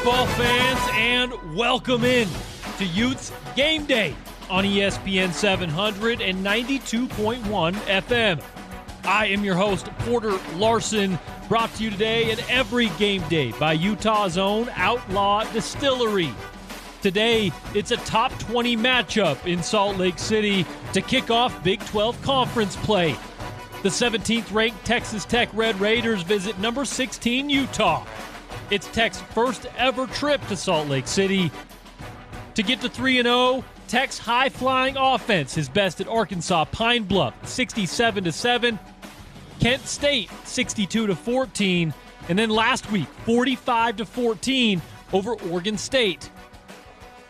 football fans, and welcome in to Utes Game Day on ESPN 700 and 92.1 FM. I am your host, Porter Larsen, brought to you today and every game day by Utah's own Outlaw Distillery. Today, it's a top 20 matchup in Salt Lake City to kick off Big 12 conference play. The 17th-ranked Texas Tech Red Raiders visit number 16 Utah. It's Tech's first ever trip to Salt Lake City. To get to 3-0, Tech's high-flying offense is best at Arkansas Pine Bluff, 67-7. Kent State, 62-14. And then last week, 45-14 over Oregon State.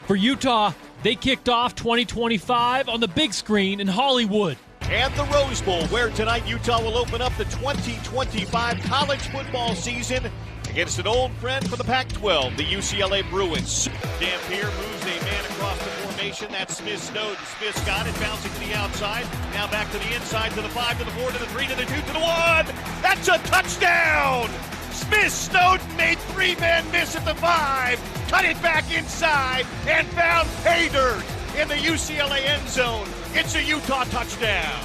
For Utah, they kicked off 2025 on the big screen in Hollywood. And the Rose Bowl, where tonight Utah will open up the 2025 college football season against an old friend from the Pac-12, the UCLA Bruins. Dampier moves a man across the formation. That's Smith Snowden. Smith's got it, bouncing to the outside. Now back to the inside, to the 5, to the 4, to the 3, to the 2, to the 1. That's a touchdown! Smith Snowden made 3 men miss at the 5, cut it back inside, and found pay dirt in the UCLA end zone. It's a Utah touchdown.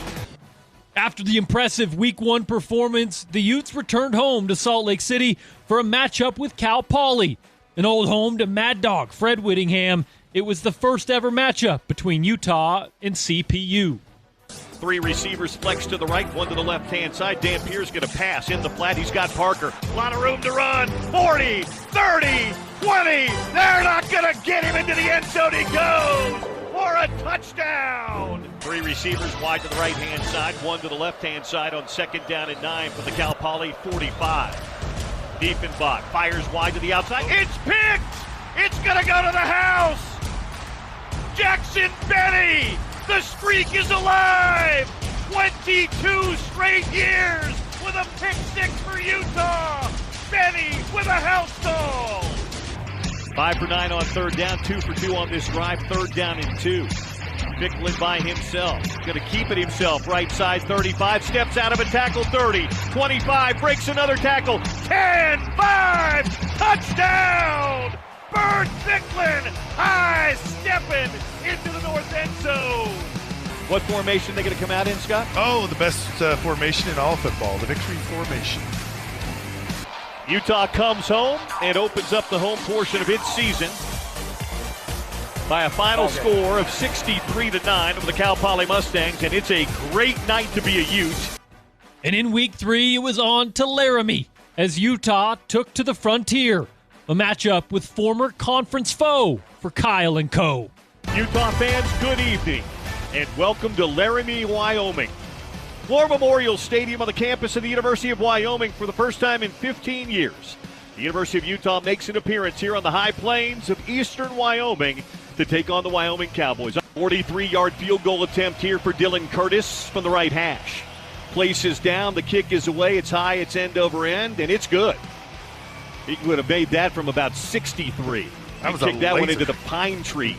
After the impressive Week 1 performance, the Utes returned home to Salt Lake City for a matchup with Cal Poly, an old home to Mad Dog Fred Whittingham. It was the first ever matchup between Utah and CPU. 3 receivers flex to the right, 1 to the left-hand side. Dampier's going to pass in the flat. He's got Parker. A lot of room to run. 40, 30, 20. They're not going to get him into the end zone. He goes for a touchdown. 3 receivers wide to the right-hand side, 1 to the left-hand side on 2nd down and 9 from the Cal Poly 45. Diefenbach fires wide to the outside. It's picked! It's going to go to the house! Jackson Benny! The streak is alive! 22 straight years with a pick six for Utah! Benny with a house call! 5 for 9 on 3rd down, 2 for 2 on this drive, 3rd down and 2. Bicklin by himself, going to keep it himself, right side 35, steps out of a tackle 30, 25, breaks another tackle, 10, 5, touchdown! Bird Bicklin, high stepping into the north end zone. What formation are they going to come out in, Scott? Oh, the best formation in all football, the victory formation. Utah comes home and opens up the home portion of its season by a final score of 63-9 over the Cal Poly Mustangs, and it's a great night to be a Ute. And in Week 3, it was on to Laramie as Utah took to the Frontier, a matchup with former conference foe for Kyle and Co. Utah fans, good evening, and welcome to Laramie, Wyoming. War Memorial Stadium on the campus of the University of Wyoming for the first time in 15 years. The University of Utah makes an appearance here on the high plains of eastern Wyoming to take on the Wyoming Cowboys. 43-yard field goal attempt here for Dylan Curtis from the right hash. Place is down, the kick is away, it's high, it's end over end, and it's good. He would have made that from about 63. He kicked that one into the pine tree.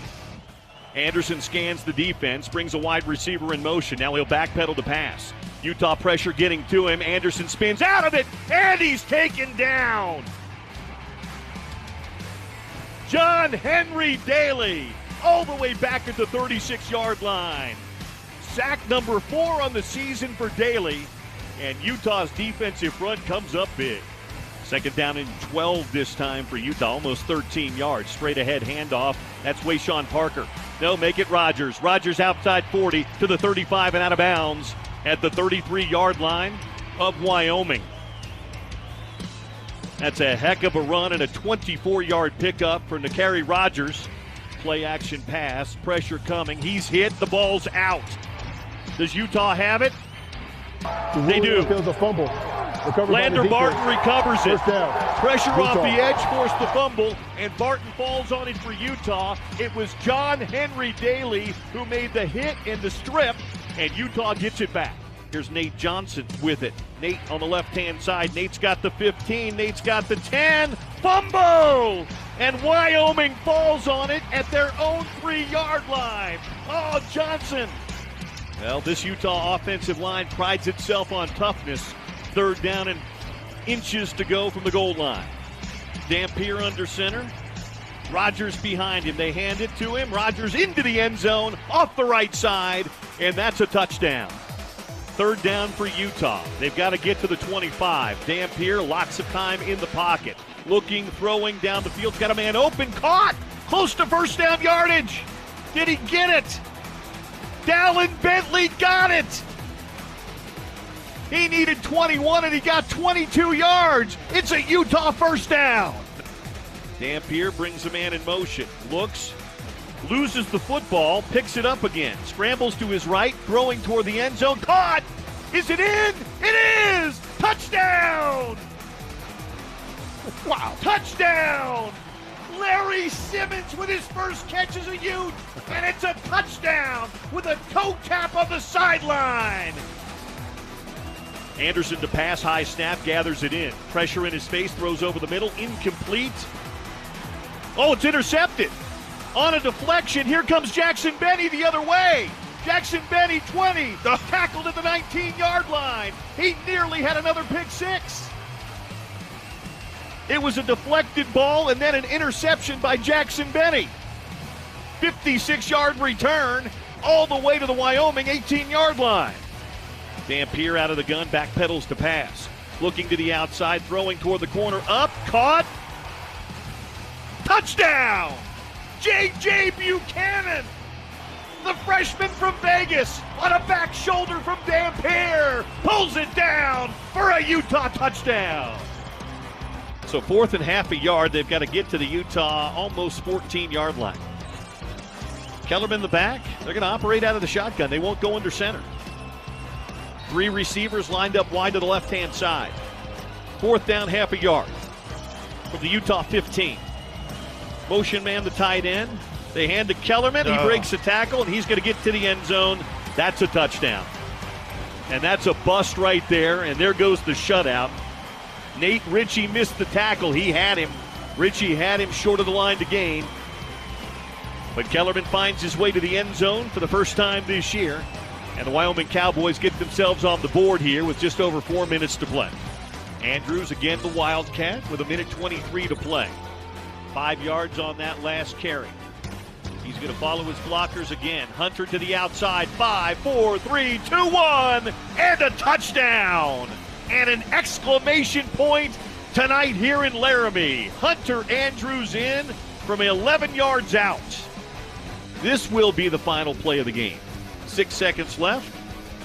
Anderson scans the defense, brings a wide receiver in motion. Now he'll backpedal the pass. Utah pressure getting to him. Anderson spins out of it, and he's taken down. John Henry Daly all the way back at the 36-yard line. Sack number 4 on the season for Daly, and Utah's defensive front comes up big. 2nd down and 12 this time for Utah, almost 13 yards. Straight ahead handoff. That's Wayshawn Parker. No, make it Rogers. Rogers outside 40 to the 35 and out of bounds at the 33-yard line of Wyoming. That's a heck of a run and a 24-yard pickup for Nakari Rogers. Play action pass, pressure coming. He's hit, the ball's out. Does Utah have it? They do. Feels a fumble. Lander Barton recovers it. Pressure off the edge forced the fumble, and Barton falls on it for Utah. It was John Henry Daly who made the hit in the strip, and Utah gets it back. Here's Nate Johnson with it. Nate on the left-hand side. Nate's got the 15. Nate's got the 10. Fumble! And Wyoming falls on it at their own 3-yard line. Oh, Johnson. Well, this Utah offensive line prides itself on toughness. 3rd down and inches to go from the goal line. Dampier under center. Rodgers behind him. They hand it to him. Rodgers into the end zone, off the right side, and that's a touchdown. Third down for Utah. They've got to get to the 25. Dampier, lots of time in the pocket. Looking, throwing down the field. Got a man open, caught, close to first down yardage. Did he get it? Dallin Bentley got it. He needed 21 and he got 22 yards. It's a Utah first down. Dampier brings a man in motion. Looks, loses the football, picks it up again. Scrambles to his right, throwing toward the end zone. Caught! Is it in? It is! Touchdown! Wow. Touchdown! Larry Simmons with his first catch as a Ute, and it's a touchdown with a toe tap on the sideline. Anderson to pass, high snap, gathers it in. Pressure in his face, throws over the middle, incomplete. Oh, it's intercepted. On a deflection, here comes Jackson Benny the other way. Jackson Benny, 20, tackled at the 19-yard line. He nearly had another pick six. It was a deflected ball and then an interception by Jackson Benny. 56-yard return all the way to the Wyoming 18-yard line. Dampier out of the gun, backpedals to pass. Looking to the outside, throwing toward the corner, up, caught. Touchdown! J.J. Buchanan, the freshman from Vegas, on a back shoulder from Dampier, pulls it down for a Utah touchdown. So fourth and half a yard, they've got to get to the Utah almost 14-yard line. Kellerman in the back, they're going to operate out of the shotgun. They won't go under center. Three receivers lined up wide to the left-hand side. Fourth down, half a yard from the Utah 15. Motion man, the tight end. They hand to Kellerman. He breaks the tackle, and he's going to get to the end zone. That's a touchdown. And that's a bust right there, and there goes the shutout. Nate Ritchie missed the tackle. He had him. Ritchie had him short of the line to gain. But Kellerman finds his way to the end zone for the first time this year. And the Wyoming Cowboys get themselves on the board here with just over 4 minutes to play. Andrews again, the Wildcat, with 1:23 to play. 5 yards on that last carry. He's going to follow his blockers again. Hunter to the outside. 5, 4, 3, 2, 1. And a touchdown. And an exclamation point tonight here in Laramie. Hunter Andrews in from 11 yards out. This will be the final play of the game. 6 seconds left.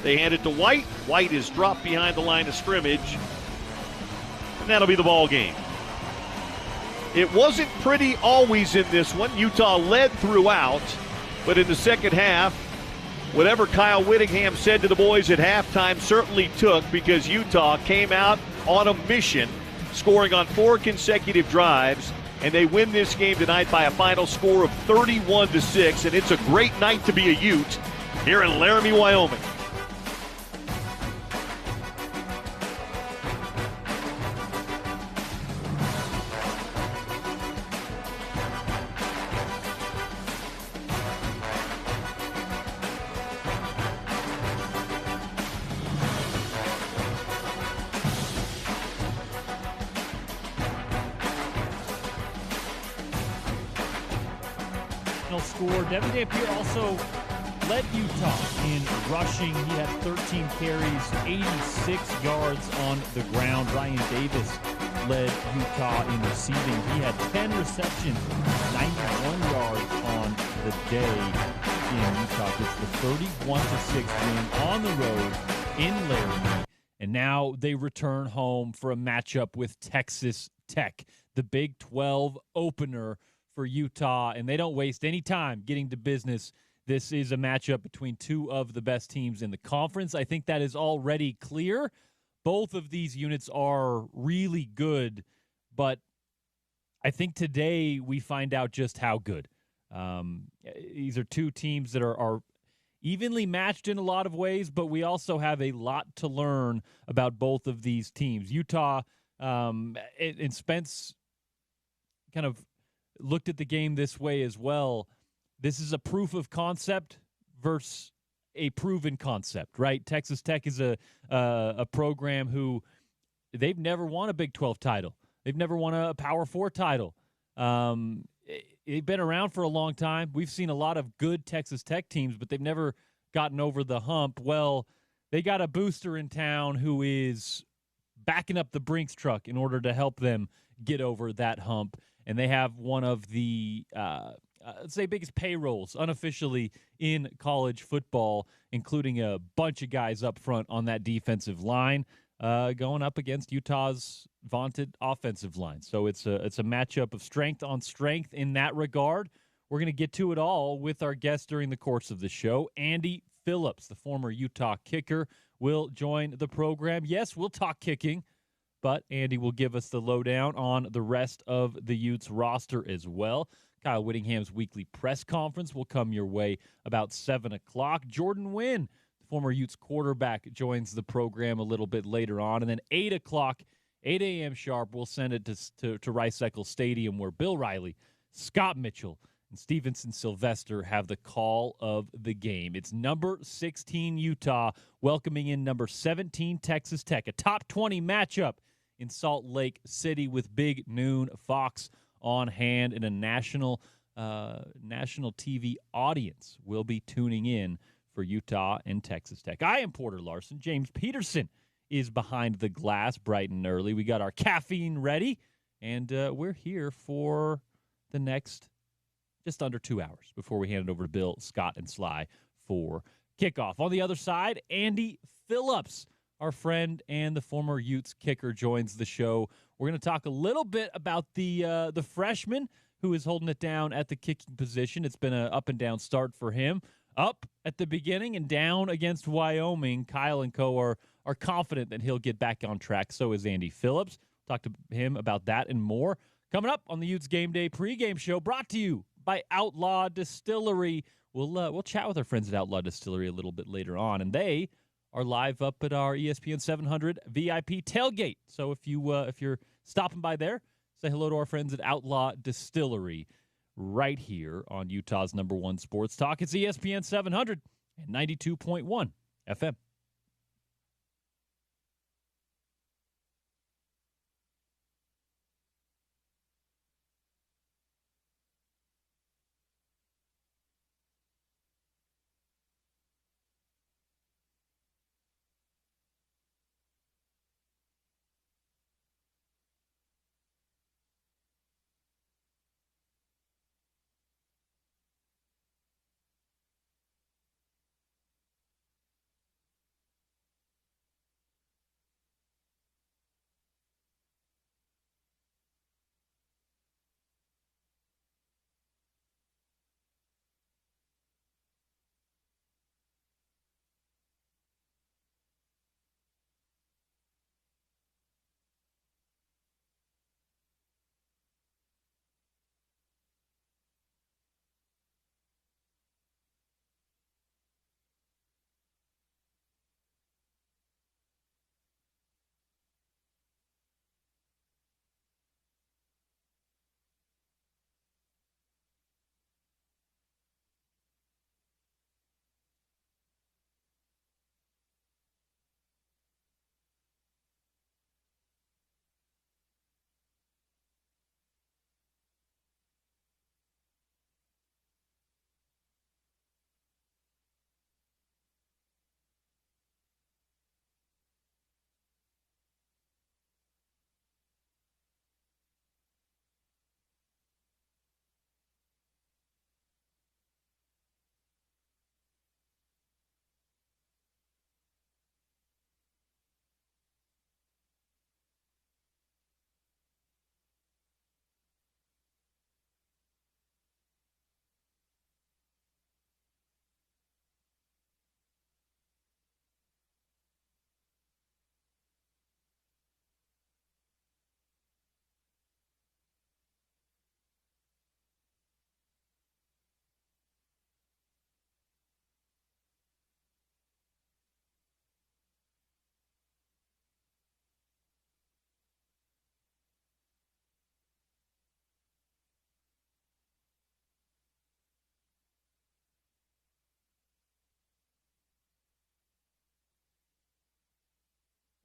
They hand it to White. White is dropped behind the line of scrimmage. And that'll be the ball game. It wasn't pretty always in this one. Utah led throughout, but in the second half, whatever Kyle Whittingham said to the boys at halftime certainly took, because Utah came out on a mission, scoring on 4 consecutive drives, and they win this game tonight by a final score of 31-6, and it's a great night to be a Ute here in Laramie, Wyoming. Score. Devin Dampier also led Utah in rushing. He had 13 carries, 86 yards on the ground. Ryan Davis led Utah in receiving. He had 10 receptions, 91 yards on the day in Utah. Gets the 31-6 win on the road in Laramie. And now they return home for a matchup with Texas Tech, the Big 12 opener for Utah, and they don't waste any time getting to business. This is a matchup between two of the best teams in the conference. I think that is already clear. Both of these units are really good, but I think today we find out just how good. These are two teams that are evenly matched in a lot of ways, but we also have a lot to learn about both of these teams. Utah, and Spence kind of looked at the game this way as well. This is a proof of concept versus a proven concept, right? Texas Tech is a program who they've never won a Big 12 title. They've never won a Power 4 title. they've been around for a long time. We've seen a lot of good Texas Tech teams, but they've never gotten over the hump. Well, they got a booster in town who is backing up the Brinks truck in order to help them get over that hump. And they have one of the, let's say, biggest payrolls unofficially in college football, including a bunch of guys up front on that defensive line, going up against Utah's vaunted offensive line. So it's a matchup of strength on strength in that regard. We're going to get to it all with our guest during the course of the show. Andy Phillips, the former Utah kicker, will join the program. Yes, we'll talk kicking, but Andy will give us the lowdown on the rest of the Utes roster as well. Kyle Whittingham's weekly press conference will come your way about 7 o'clock. Jordan Wynn, the former Utes quarterback, joins the program a little bit later on. And then 8 o'clock, 8 a.m. sharp, we'll send it to Rice Eccles Stadium, where Bill Riley, Scott Mitchell, and Stevenson Sylvester have the call of the game. It's number 16 Utah welcoming in number 17 Texas Tech, a top 20 matchup in Salt Lake City with Big Noon Fox on hand, and a national TV audience will be tuning in for Utah and Texas Tech. I am Porter Larsen. James Peterson is behind the glass bright and early. We got our caffeine ready, and we're here for the next just under 2 hours before we hand it over to Bill, Scott, and Sly for kickoff. On the other side, Andy Phillips, our friend and the former Utes kicker, joins the show. We're going to talk a little bit about the freshman who is holding it down at the kicking position. It's been an up and down start for him. Up at the beginning and down against Wyoming. Kyle and co are confident that he'll get back on track. So is Andy Phillips. Talk to him about that and more. Coming up on the Utes Game Day pregame show, brought to you by Outlaw Distillery. We'll chat with our friends at Outlaw Distillery a little bit later on, and they are live up at our ESPN 700 VIP tailgate. So if you're stopping by there, say hello to our friends at Outlaw Distillery right here on Utah's #1 sports talk. It's ESPN 700 and 92.1 FM.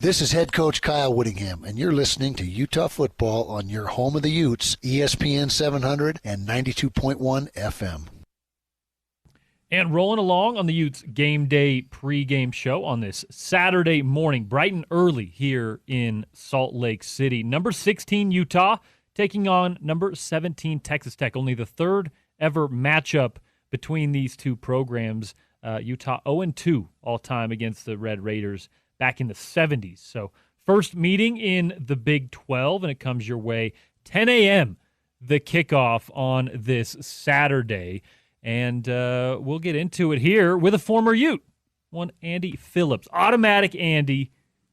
This is head coach Kyle Whittingham, and you're listening to Utah football on your home of the Utes, ESPN 700 and 92.1 FM. And rolling along on the Utes Game Day pregame show on this Saturday morning, bright and early here in Salt Lake City. Number 16 Utah taking on number 17 Texas Tech. Only the third ever matchup between these two programs. Utah 0-2 all-time against the Red Raiders back in the 70s. So first meeting in the Big 12, and it comes your way 10 a.m., the kickoff on this Saturday. And we'll get into it here with a former Ute, one Andy Phillips. Automatic Andy,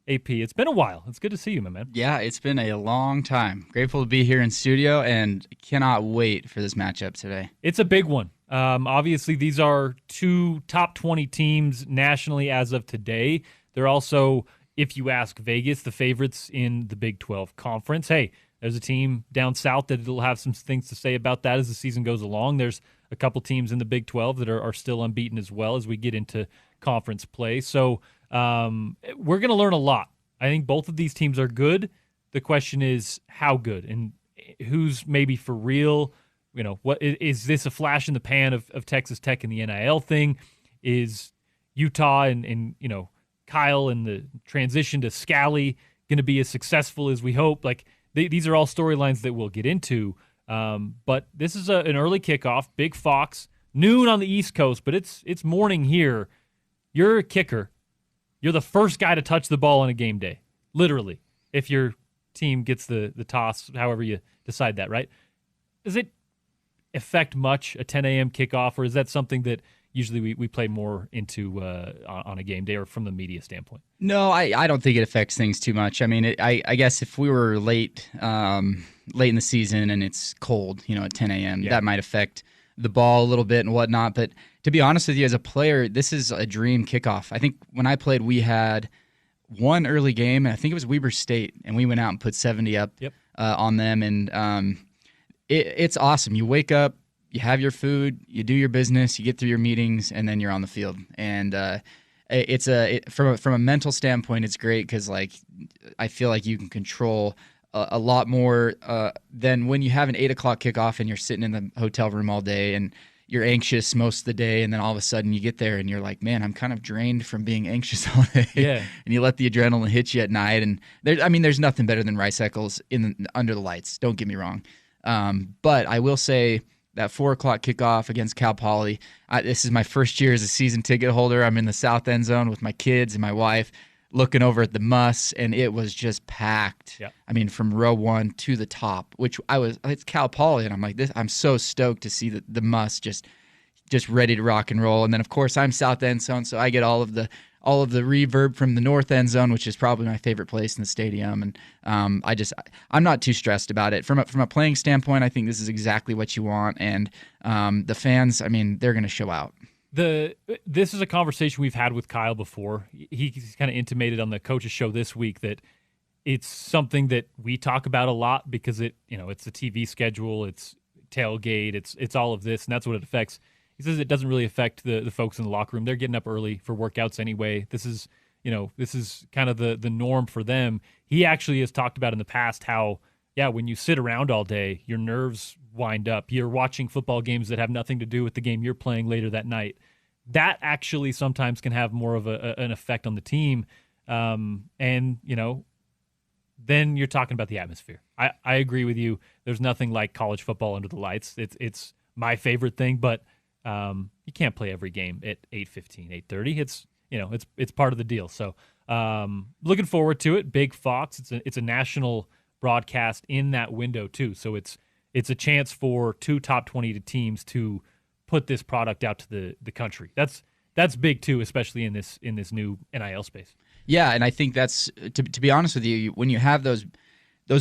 AP. It's been a while. It's good to see you, my man. Yeah, it's been a long time. Grateful to be here in studio and cannot wait for this matchup today. It's a big one. Obviously, these are two top 20 teams nationally as of today. They're also, if you ask Vegas, the favorites in the Big 12 Conference. Hey, there's a team down south that will have some things to say about that as the season goes along. There's a couple teams in the Big 12 that are still unbeaten as well as we get into conference play. So we're going to learn a lot. I think both of these teams are good. The question is how good and who's maybe for real. You know, what is this a flash in the pan of Texas Tech and the NIL thing? Is Utah and you know, Kyle and the transition to Scally going to be as successful as we hope? Like, these are all storylines that we'll get into. But this is an early kickoff, Big Fox, noon on the East Coast, but it's morning here. You're a kicker. You're the first guy to touch the ball on a game day, literally, if your team gets the toss, however you decide that, right? Does it affect much, a 10 a.m. kickoff, or is that something that usually we play more into on a game day or from the media standpoint? No, I don't think it affects things too much. I mean, I guess if we were late in the season and it's cold, you know, at 10 a.m., that might affect the ball a little bit and whatnot. But to be honest with you, as a player, this is a dream kickoff. I think when I played, we had one early game, and I think it was Weber State, and we went out and put 70 up on them. And it's awesome. You wake up, you have your food, you do your business, you get through your meetings, and then you're on the field. And from a mental standpoint, it's great because like I feel like you can control a lot more than when you have an 8 o'clock kickoff and you're sitting in the hotel room all day and you're anxious most of the day, and then all of a sudden you get there and you're like, man, I'm kind of drained from being anxious all day. Yeah. And you let the adrenaline hit you at night. And there's nothing better than Rice Eccles under the lights. Don't get me wrong. But I will say that 4 o'clock kickoff against Cal Poly, this is my first year as a season ticket holder. I'm in the south end zone with my kids and my wife looking over at the muss, and it was just packed. Yeah. I mean, from row 1 to the top, it's Cal Poly, and I'm like, I'm so stoked to see the muss just ready to rock and roll. And then, of course, I'm south end zone, so I get all of the reverb from the north end zone, which is probably my favorite place in the stadium. And I'm not too stressed about it. From a playing standpoint, I think this is exactly what you want. And the fans, I mean, they're going to show out. This is a conversation we've had with Kyle before. He's kind of intimated on the coaches show this week that it's something that we talk about a lot because it's the TV schedule, it's tailgate, it's all of this, and that's what it affects. He says it doesn't really affect the folks in the locker room. They're getting up early for workouts anyway. This is kind of the norm for them. He actually has talked about in the past how, when you sit around all day, your nerves wind up. You're watching football games that have nothing to do with the game you're playing later that night. That actually sometimes can have more of an effect on the team. Then you're talking about the atmosphere. I agree with you. There's nothing like college football under the lights. It's my favorite thing, but you can't play every game at 8:15, 8:30. It's part of the deal. So looking forward to it. Big Fox. It's a national broadcast in that window too. So it's a chance for two top 20 teams to put this product out to the country. That's big too, especially in this new NIL space. Yeah, and I think that's to be honest with you, when you have those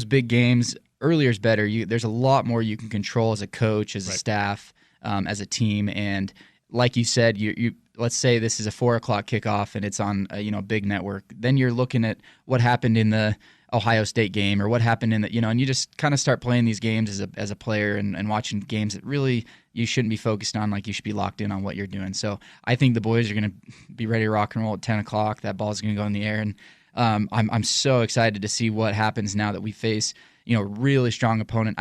big games, earlier is better. There's a lot more you can control as a coach, as a staff, as a team. And like you said, you let's say this is a 4 o'clock kickoff and it's on a big network. Then you're looking at what happened in the Ohio State game or what happened in the and you just kind of start playing these games as a player and watching games that really you shouldn't be focused on. Like, you should be locked in on what you're doing. So I think the boys are going to be ready to rock and roll at 10 o'clock. That ball's going to go in the air, and I'm so excited to see what happens now that we face, you know, a really strong opponent.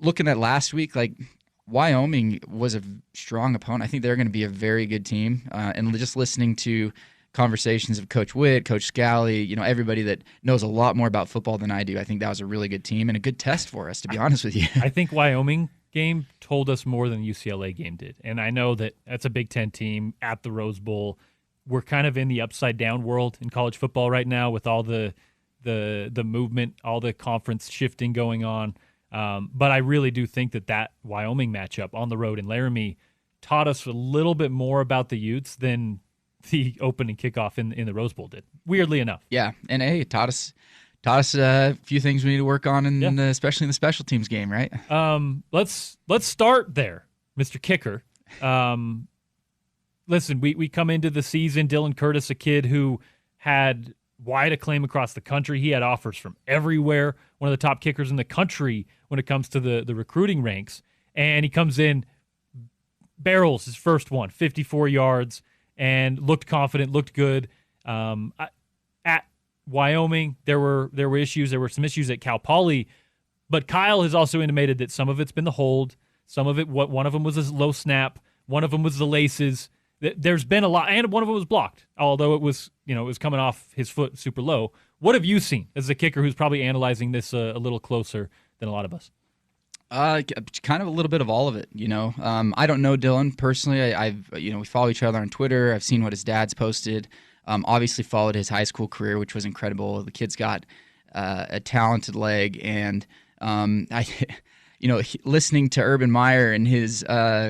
Looking at last week, like Wyoming was a strong opponent. I think they're going to be a very good team. And just listening to conversations of Coach Witt, Coach Scally, you know, everybody that knows a lot more about football than I do, I think that was a really good team and a good test for us, to be honest with you. I think Wyoming game told us more than the UCLA game did. And I know that that's a Big Ten team at the Rose Bowl. We're kind of in the upside-down world in college football right now with all the movement, all the conference shifting going on. But I really do think that Wyoming matchup on the road in Laramie taught us a little bit more about the Utes than the opening kickoff in the Rose Bowl did, weirdly enough. Yeah, and hey, it taught us a few things we need to work on, especially in the special teams game, right? Let's start there, Mr. Kicker. Listen, we come into the season, Dylan Curtis, a kid who had wide acclaim across the country. He had offers from everywhere, one of the top kickers in the country when it comes to the recruiting ranks. And he comes in, barrels his first one, 54 yards, and looked confident, looked good. At Wyoming, there were issues. There were some issues at Cal Poly, but Kyle has also intimated that some of it's been the hold, some of it, one of them was a low snap, one of them was the laces. There's been a lot, and one of them was blocked, although it was coming off his foot super low. What have you seen as a kicker who's probably analyzing this a little closer than a lot of us? Kind of a little bit of all of it, you know. I don't know Dylan personally. We follow each other on Twitter. I've seen what his dad's posted. Obviously followed his high school career, which was incredible. The kid's got a talented leg, and listening to Urban Meyer and his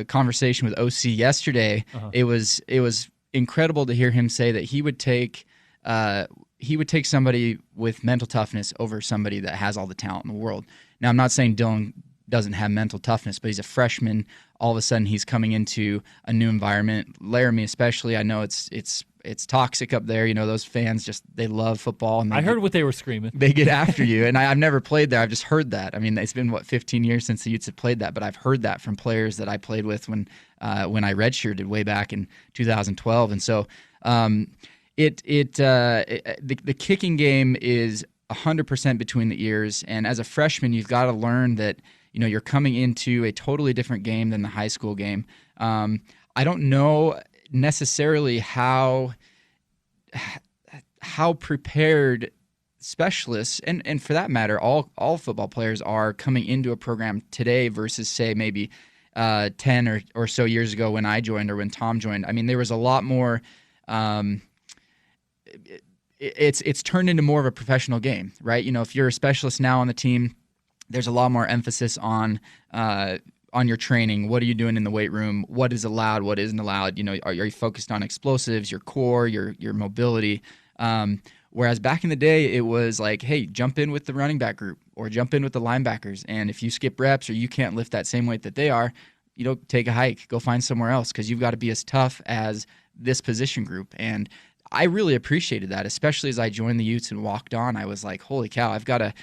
conversation with OC yesterday, it was incredible to hear him say that he would take somebody with mental toughness over somebody that has all the talent in the world. Now, I'm not saying Dylan doesn't have mental toughness, but he's a freshman. All of a sudden, he's coming into a new environment. Laramie, especially, I know it's toxic up there. You know, those fans they love football. And I heard what they were screaming. They get after you, and I've never played there. I've just heard that. I mean, it's been 15 years since the Utes have played that, but I've heard that from players that I played with when I redshirted way back in 2012. And so, the kicking game is 100% between the ears, and as a freshman, you've got to learn that, you know, you're coming into a totally different game than the high school game. I don't know necessarily how prepared specialists and for that matter all football players are coming into a program today versus say maybe 10 or so years ago when I joined or when Tom joined. I mean, there was a lot more it's turned into more of a professional game, right? You know, if you're a specialist now on the team, there's a lot more emphasis on your training. What are you doing in the weight room? What is allowed? What isn't allowed? You know, are you focused on explosives, your core, your mobility? Whereas back in the day, it was like, hey, jump in with the running back group or jump in with the linebackers. And if you skip reps or you can't lift that same weight that they are, you know, take a hike, go find somewhere else because you've got to be as tough as this position group. And I really appreciated that, especially as I joined the Utes and walked on. I was like, holy cow, I've got to,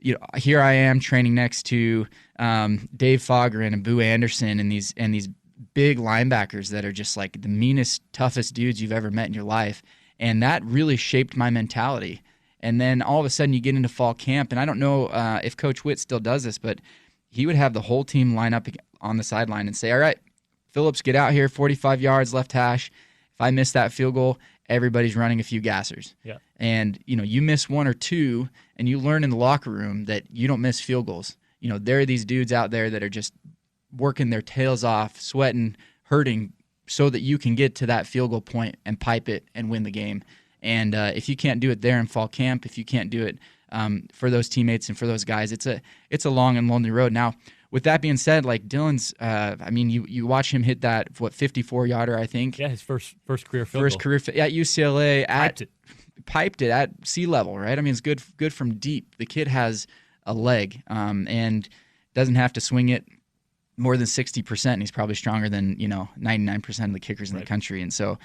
you know, here I am training next to Dave Fogren and Boo Anderson and these big linebackers that are just like the meanest, toughest dudes you've ever met in your life. And that really shaped my mentality. And then all of a sudden you get into fall camp, and I don't know if Coach Witt still does this, but he would have the whole team line up on the sideline and say, all right, Phillips, get out here, 45 yards, left hash. If I miss that field goal, everybody's running a few gassers. Yeah. And, you know, you miss one or two, and you learn in the locker room that you don't miss field goals. You know, there are these dudes out there that are just working their tails off, sweating, hurting, so that you can get to that field goal point and pipe it and win the game. And if you can't do it there in fall camp, if you can't do it for those teammates and for those guys, it's a long and lonely road. Now, with that being said, like Dylan's, I mean, you watch him hit that 54-yarder, I think. Yeah, his first career field goal. At UCLA, piped it at sea level, right? I mean, it's good from deep. The kid has a leg and doesn't have to swing it more than 60%, and he's probably stronger than 99% of the kickers in the country. And so,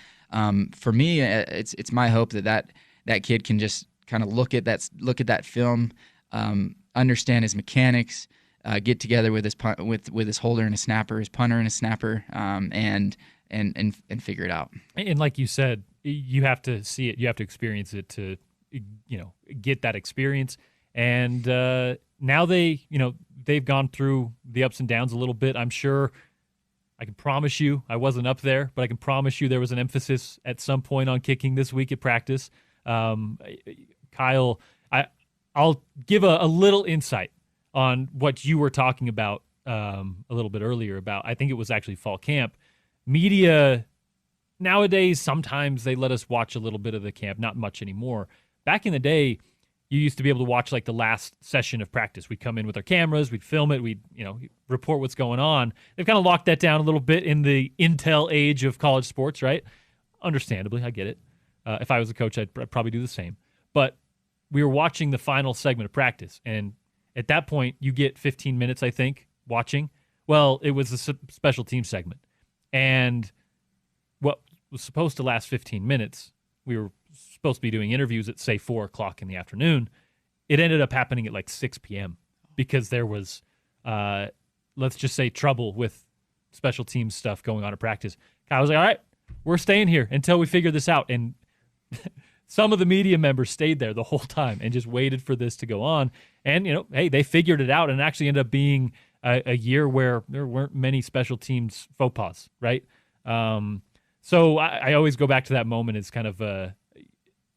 for me, it's my hope that kid can just kind of look at that film, understand his mechanics, get together with his holder and his snapper, his punter and his snapper, and figure it out. And like you said, you have to see it, you have to experience it to get that experience. And now they've gone through the ups and downs a little bit. I'm sure. I can promise you, I wasn't up there, but I can promise you there was an emphasis at some point on kicking this week at practice. Kyle, I'll give a little insight on what you were talking about a little bit earlier about, I think it was actually fall camp. Media nowadays, sometimes they let us watch a little bit of the camp, not much anymore. Back in the day, you used to be able to watch like the last session of practice. We'd come in with our cameras, we'd film it, we'd report what's going on. They've kind of locked that down a little bit in the intel age of college sports, right? Understandably, I get it. If I was a coach, I'd probably do the same. But we were watching the final segment of practice, and at that point, you get 15 minutes, I think, watching. Well, it was a special team segment, and what was supposed to last 15 minutes, we were supposed to be doing interviews at, say, 4 o'clock in the afternoon. It ended up happening at like 6 p.m. because there was, let's just say, trouble with special teams stuff going on at practice. I was like, all right, we're staying here until we figure this out. And some of the media members stayed there the whole time and just waited for this to go on. And, hey, they figured it out and actually ended up being a year where there weren't many special teams faux pas, right? So I always go back to that moment as kind of a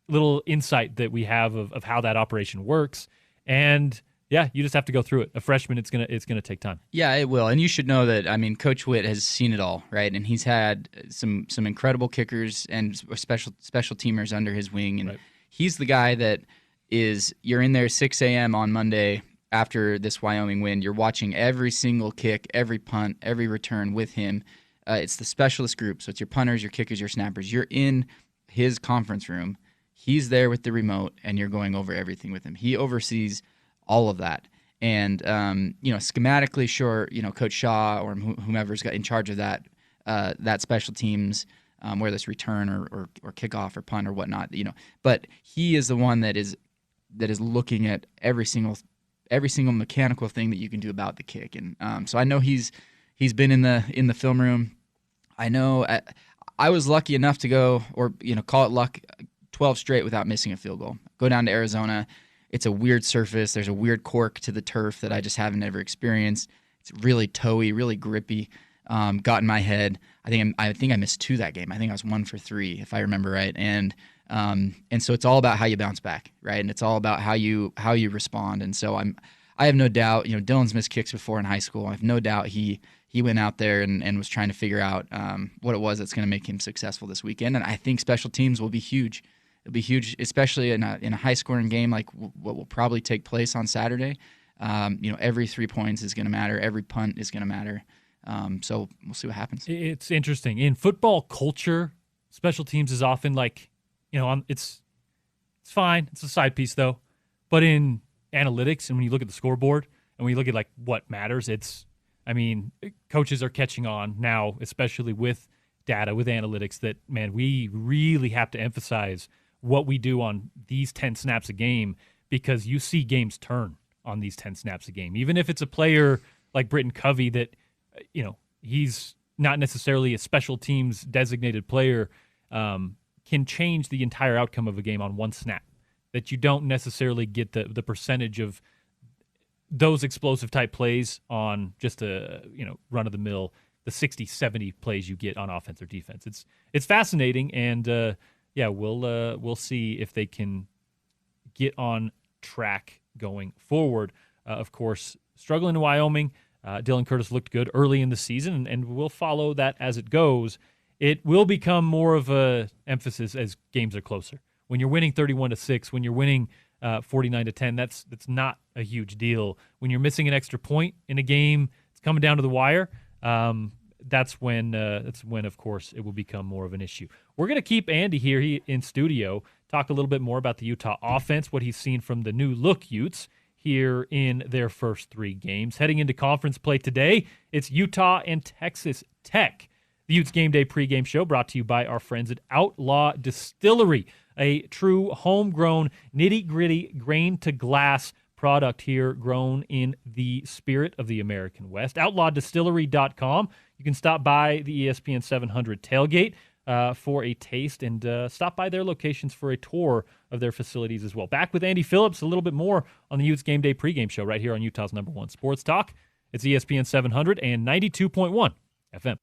little insight that we have of how that operation works. And yeah, you just have to go through it. A freshman, it's gonna take time. Yeah, it will. And you should know that, Coach Witt has seen it all, right? And he's had some incredible kickers and special teamers under his wing. And He's the guy that you're in there 6 a.m. on Monday after this Wyoming win. You're watching every single kick, every punt, every return with him. It's the specialist group. So it's your punters, your kickers, your snappers. You're in his conference room. He's there with the remote, and you're going over everything with him. He oversees all of that. And, schematically, sure, Coach Shaw or whomever's got in charge of that special teams, whether it's return or kickoff or punt or whatnot, but he is the one that is looking at every single mechanical thing that you can do about the kick. And so I know he's been in the film room. I know I was lucky enough to go, or call it luck, 12 straight without missing a field goal. Go down to Arizona. It's a weird surface. There's a weird cork to the turf that I just haven't ever experienced. It's really toey, really grippy. Got in my head. I think I missed 2 that game. I think I was 1 for 3, if I remember right. And so it's all about how you bounce back, right? And it's all about how you respond. And so I have no doubt. Dylan's missed kicks before in high school. I have no doubt he went out there and was trying to figure out what it was that's going to make him successful this weekend. And I think special teams will be huge. It'll be huge, especially in a high-scoring game like what will probably take place on Saturday. Every 3 points is going to matter. Every punt is going to matter. So we'll see what happens. It's interesting. In football culture, special teams is often like, it's fine. It's a side piece, though. But in analytics, and when you look at the scoreboard, and when you look at like what matters, coaches are catching on now, especially with data, with analytics, that, man, we really have to emphasize what we do on these 10 snaps a game, because you see games turn on these 10 snaps a game. Even if it's a player like Britton Covey that, he's not necessarily a special teams designated player, can change the entire outcome of a game on one snap, that you don't necessarily get the percentage of those explosive type plays on just a run-of-the-mill, the 60, 70 plays you get on offense or defense. It's fascinating, and we'll see if they can get on track going forward. Of course, struggling in Wyoming. Dylan Curtis looked good early in the season, and we'll follow that as it goes. It will become more of a emphasis as games are closer. When you're winning 31-6, when you're winning 49-10, that's not a huge deal. When you're missing an extra point in a game, it's coming down to the wire. That's when, of course, it will become more of an issue. We're going to keep Andy here in studio, talk a little bit more about the Utah offense, what he's seen from the new look Utes here in their first 3 games. Heading into conference play today, it's Utah and Texas Tech. The Utes Game Day pregame show brought to you by our friends at Outlaw Distillery, a true homegrown, nitty-gritty, grain-to-glass product here grown in the spirit of the American West. OutlawDistillery.com. You can stop by the ESPN 700 tailgate. for a taste, and stop by their locations for a tour of their facilities as well. Back with Andy Phillips, a little bit more on the Utes Game Day pregame show right here on Utah's #1 Sports Talk. It's ESPN 700 and 92.1 FM.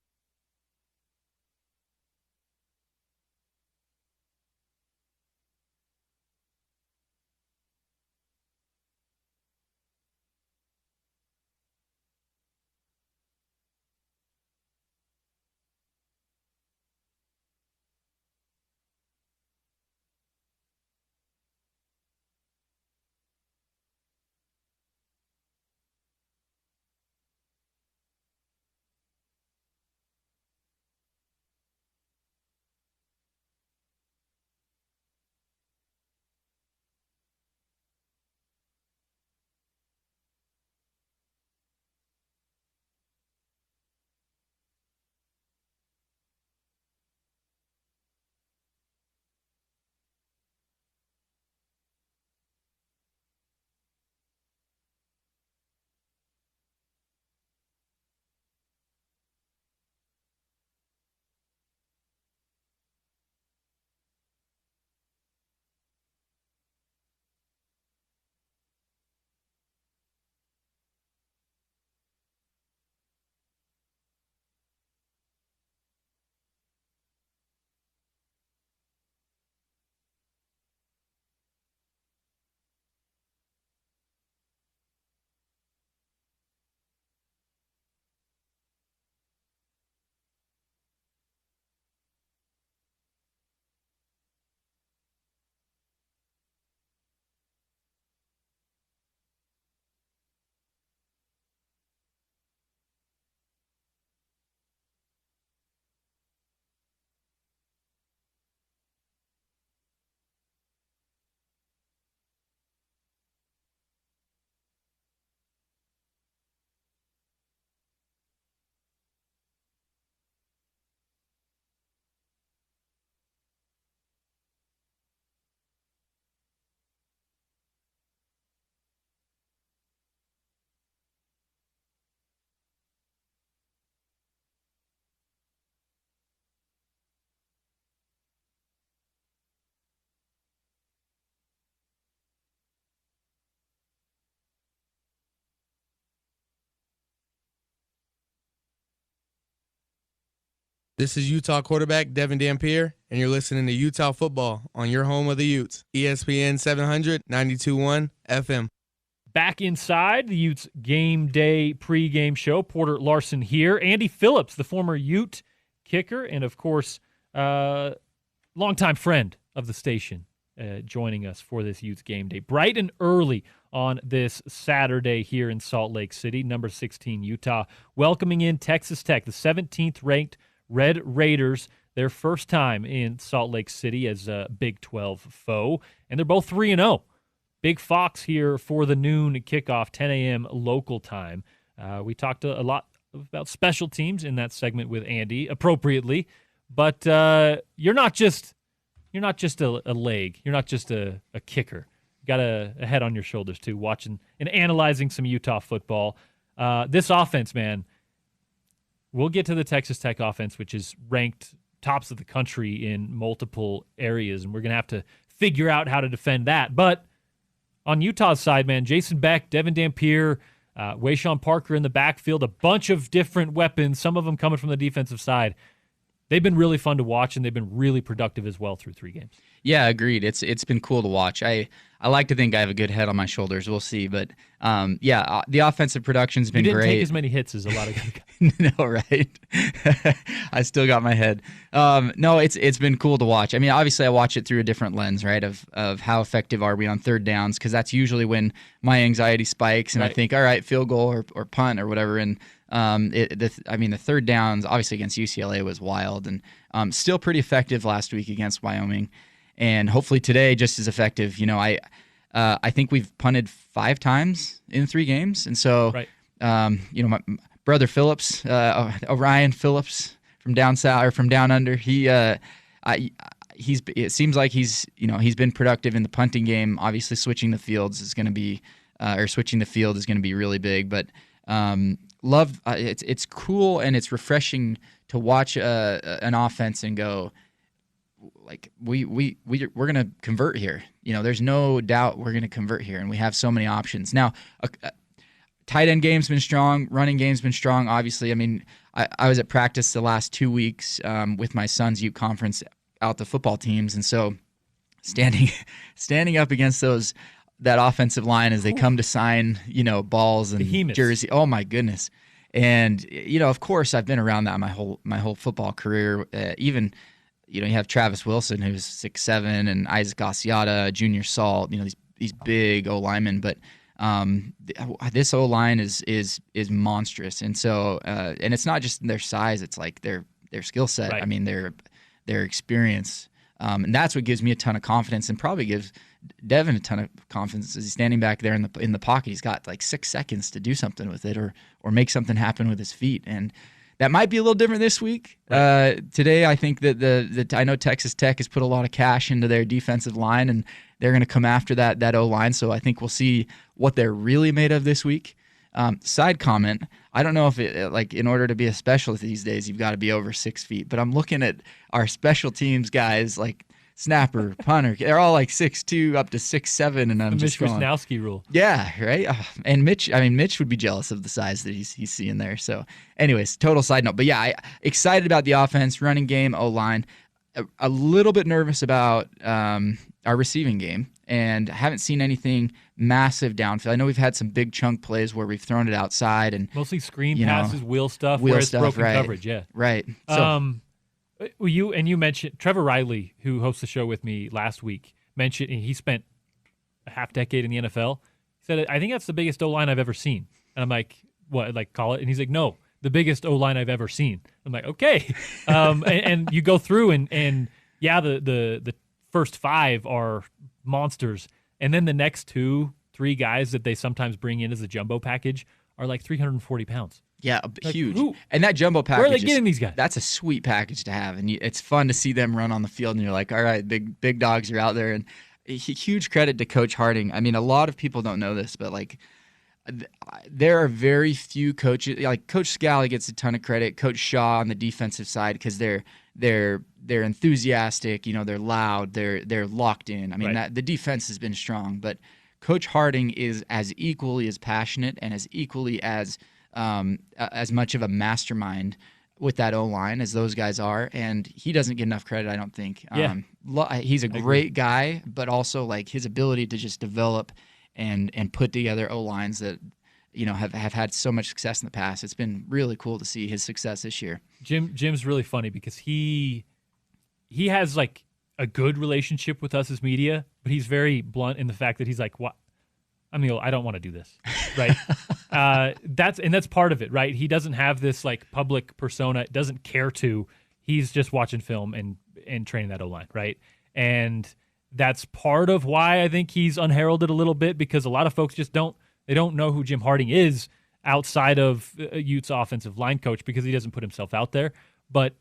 This is Utah quarterback Devin Dampier, and you're listening to Utah football on your home of the Utes, ESPN 700, 92.1 FM. Back inside the Utes Game Day pregame show, Porter Larsen here. Andy Phillips, the former Ute kicker, and of course, longtime friend of the station, joining us for this Utes Game Day. Bright and early on this Saturday here in Salt Lake City, number 16 Utah, welcoming in Texas Tech, the 17th ranked Red Raiders, their first time in Salt Lake City as a Big 12 foe, and they're both 3-0. Big Fox here for the noon kickoff, 10 a.m. local time. We talked a lot about special teams in that segment with Andy, appropriately, but you're not just a leg, you're not just a kicker. You got a head on your shoulders too, watching and analyzing some Utah football. This offense, man. We'll get to the Texas Tech offense, which is ranked tops of the country in multiple areas, and we're going to have to figure out how to defend that. But on Utah's side, man, Jason Beck, Devin Dampier, Wayshawn Parker in the backfield, a bunch of different weapons, some of them coming from the defensive side. They've been really fun to watch, and they've been really productive as well through 3 games. Yeah, agreed. It's been cool to watch. I like to think I have a good head on my shoulders. We'll see. But, the offensive production's been great. You didn't take as many hits as a lot of guys. No, right? I still got my head. No, it's been cool to watch. I mean, obviously I watch it through a different lens, right, of how effective are we on third downs, because that's usually when my anxiety spikes, and right. I think, all right, field goal or punt or whatever, and the third downs, obviously against UCLA, was wild, and still pretty effective last week against Wyoming, and hopefully today just as effective. You know, I think we've punted 5 times in 3 games, and so right. My brother Phillips, Orion Phillips from down south or from down under, it seems like he's been productive in the punting game. Obviously, switching the field is going to be really big, but. love it's cool and it's refreshing to watch an offense and go, like, we're going to convert here. There's no doubt we're going to convert here, and we have so many options. Now, tight end game's been strong. Running game's been strong, obviously. I mean, I was at practice the last 2 weeks with my son's youth conference out the football teams, and so standing up against that offensive line as they come to sign, balls and Behemoths. jersey. Oh, my goodness. And, of course, I've been around that my whole football career. Even, you have Travis Wilson, who's 6'7", and Isaac Asiata, Junior Salt, these big O-linemen. But this O-line is monstrous. And so, and it's not just their size, it's like their skill set. Right. I mean, their experience. And that's what gives me a ton of confidence, and probably gives Devin a ton of confidence as he's standing back there in the pocket. He's got like 6 seconds to do something with it or make something happen with his feet. And that might be a little different this week. Right. Today, I think that I know Texas Tech has put a lot of cash into their defensive line, and they're going to come after that O-line. So I think we'll see what they're really made of this week. Side comment, I don't know if in order to be a specialist these days, you've got to be over 6 feet. But I'm looking at our special teams guys, like snapper, punter. They're all like 6'2", up to 6'7", and I'm just going, Mitch Wisnowski rule. Yeah, right. And Mitch would be jealous of the size that he's seeing there. So, anyways, total side note. But yeah, excited about the offense, running game, O-line. A little bit nervous about our receiving game, and haven't seen anything massive downfield. I know we've had some big chunk plays where we've thrown it outside, and mostly screen passes, wheel stuff, where it's broken right. coverage. Yeah, right. So, you mentioned Trevor Riley, who hosts the show with me last week, mentioned he spent a half decade in the NFL. He said, I think that's the biggest O-line I've ever seen. And I'm like, what, like call it? And he's like, no, the biggest O-line I've ever seen. I'm like, okay. And you go through and yeah, the first 5 are monsters. And then the next 2-3 guys that they sometimes bring in as a jumbo package are like 340 pounds. Yeah, like, huge. And that jumbo package, where are they getting these guys? That's a sweet package to have, and it's fun to see them run on the field. And you're like, all right, big dogs are out there. And huge credit to Coach Harding. I mean, a lot of people don't know this, but like, there are very few coaches. Like Coach Scally gets a ton of credit. Coach Shaw on the defensive side, because they're enthusiastic. They're loud. They're locked in. I mean, right. The defense has been strong, but Coach Harding is as equally as passionate and as equally as much of a mastermind with that O-line as those guys are, and he doesn't get enough credit, I don't think. Yeah. He's a great guy, but also like his ability to just develop and put together O-lines that have had so much success in the past. It's been really cool to see his success this year. Jim's really funny because he has like a good relationship with us as media, but he's very blunt in the fact that he's like, what? I don't want to do this, right? That's part of it, right? He doesn't have this like public persona, doesn't care to. He's just watching film and training that O-line, right? And that's part of why I think he's unheralded a little bit, because a lot of folks just don't know who Jim Harding is outside of Utes offensive line coach, because he doesn't put himself out there. But